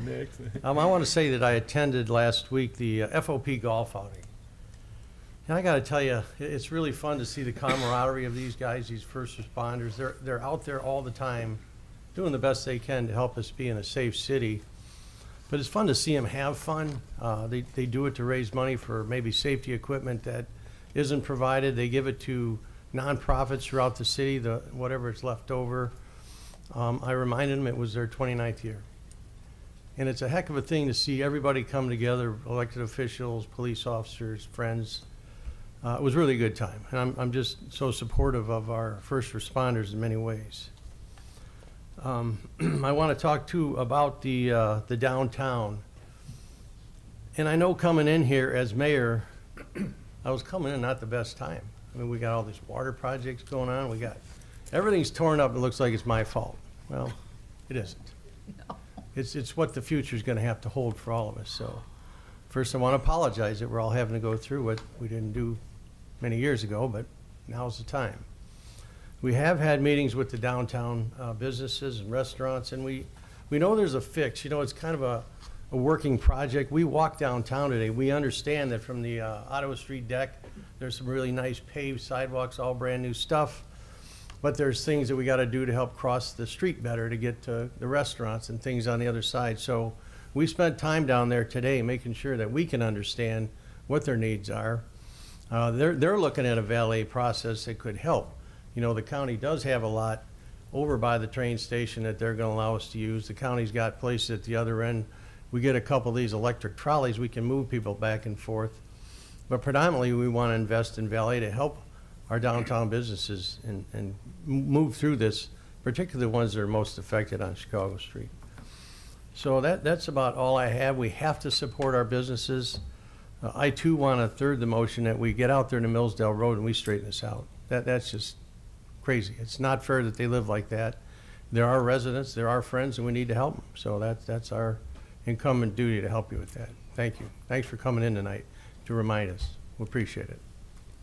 Next. I want to say that I attended last week the FOP golf outing. And I got to tell you, it's really fun to see the camaraderie of these guys, these first responders. They're out there all the time doing the best they can to help us be in a safe city. But it's fun to see them have fun. They do it to raise money for maybe safety equipment that isn't provided. They give it to nonprofits throughout the city, whatever is left over. I reminded them it was their 29th year. And it's a heck of a thing to see everybody come together, elected officials, police officers, friends. It was really a good time. And I'm just so supportive of our first responders in many ways. I want to talk too about the downtown. And I know coming in here as mayor, I was coming in not the best time. I mean, we got all these water projects going on. We got, everything's torn up. It looks like it's my fault. Well, it isn't. No. It's what the future's going to have to hold for all of us. So first I want to apologize that we're all having to go through what we didn't do many years ago, but now's the time. We have had meetings with the downtown businesses and restaurants, and we know there's a fix. You know, it's kind of a working project. We walked downtown today. We understand that from the Ottawa Street deck, there's some really nice paved sidewalks, all brand new stuff. But there's things that we got to do to help cross the street better to get to the restaurants and things on the other side. So we spent time down there today making sure that we can understand what their needs are. They're looking at a valet process that could help. You know, the county does have a lot over by the train station that they're going to allow us to use. The county's got places at the other end. We get a couple of these electric trolleys, we can move people back and forth. But predominantly, we want to invest in valet to help our downtown businesses and move through this, particularly the ones that are most affected on Chicago Street. So that's about all I have. We have to support our businesses. I too want to third the motion that we get out there to Millsdale Road and we straighten this out. That's just crazy. It's not fair that they live like that. They're our residents, they're our friends, and we need to help them. So that's our incumbent duty to help you with that. Thank you. Thanks for coming in tonight to remind us. We appreciate it.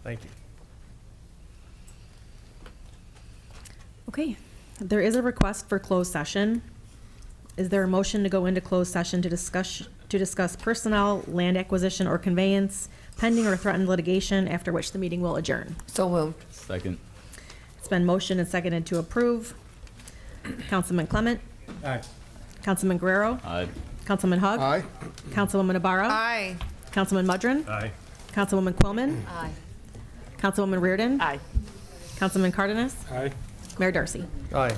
Thank you. Okay, there is a request for closed session. Is there a motion to go into closed session to discuss personnel, land acquisition, or conveyance, pending or threatened litigation, after which the meeting will adjourn? So moved. Second. It's been motioned and seconded to approve. Councilman Clement? Aye. Councilman Guerrero? Aye. Councilman Hugg? Aye. Councilwoman Ibarra? Aye. Councilman Mudron? Aye. Councilwoman Quillman? Aye. Councilwoman Reardon? Aye. Councilman Cardenas? Aye. Mayor Darcy? Aye.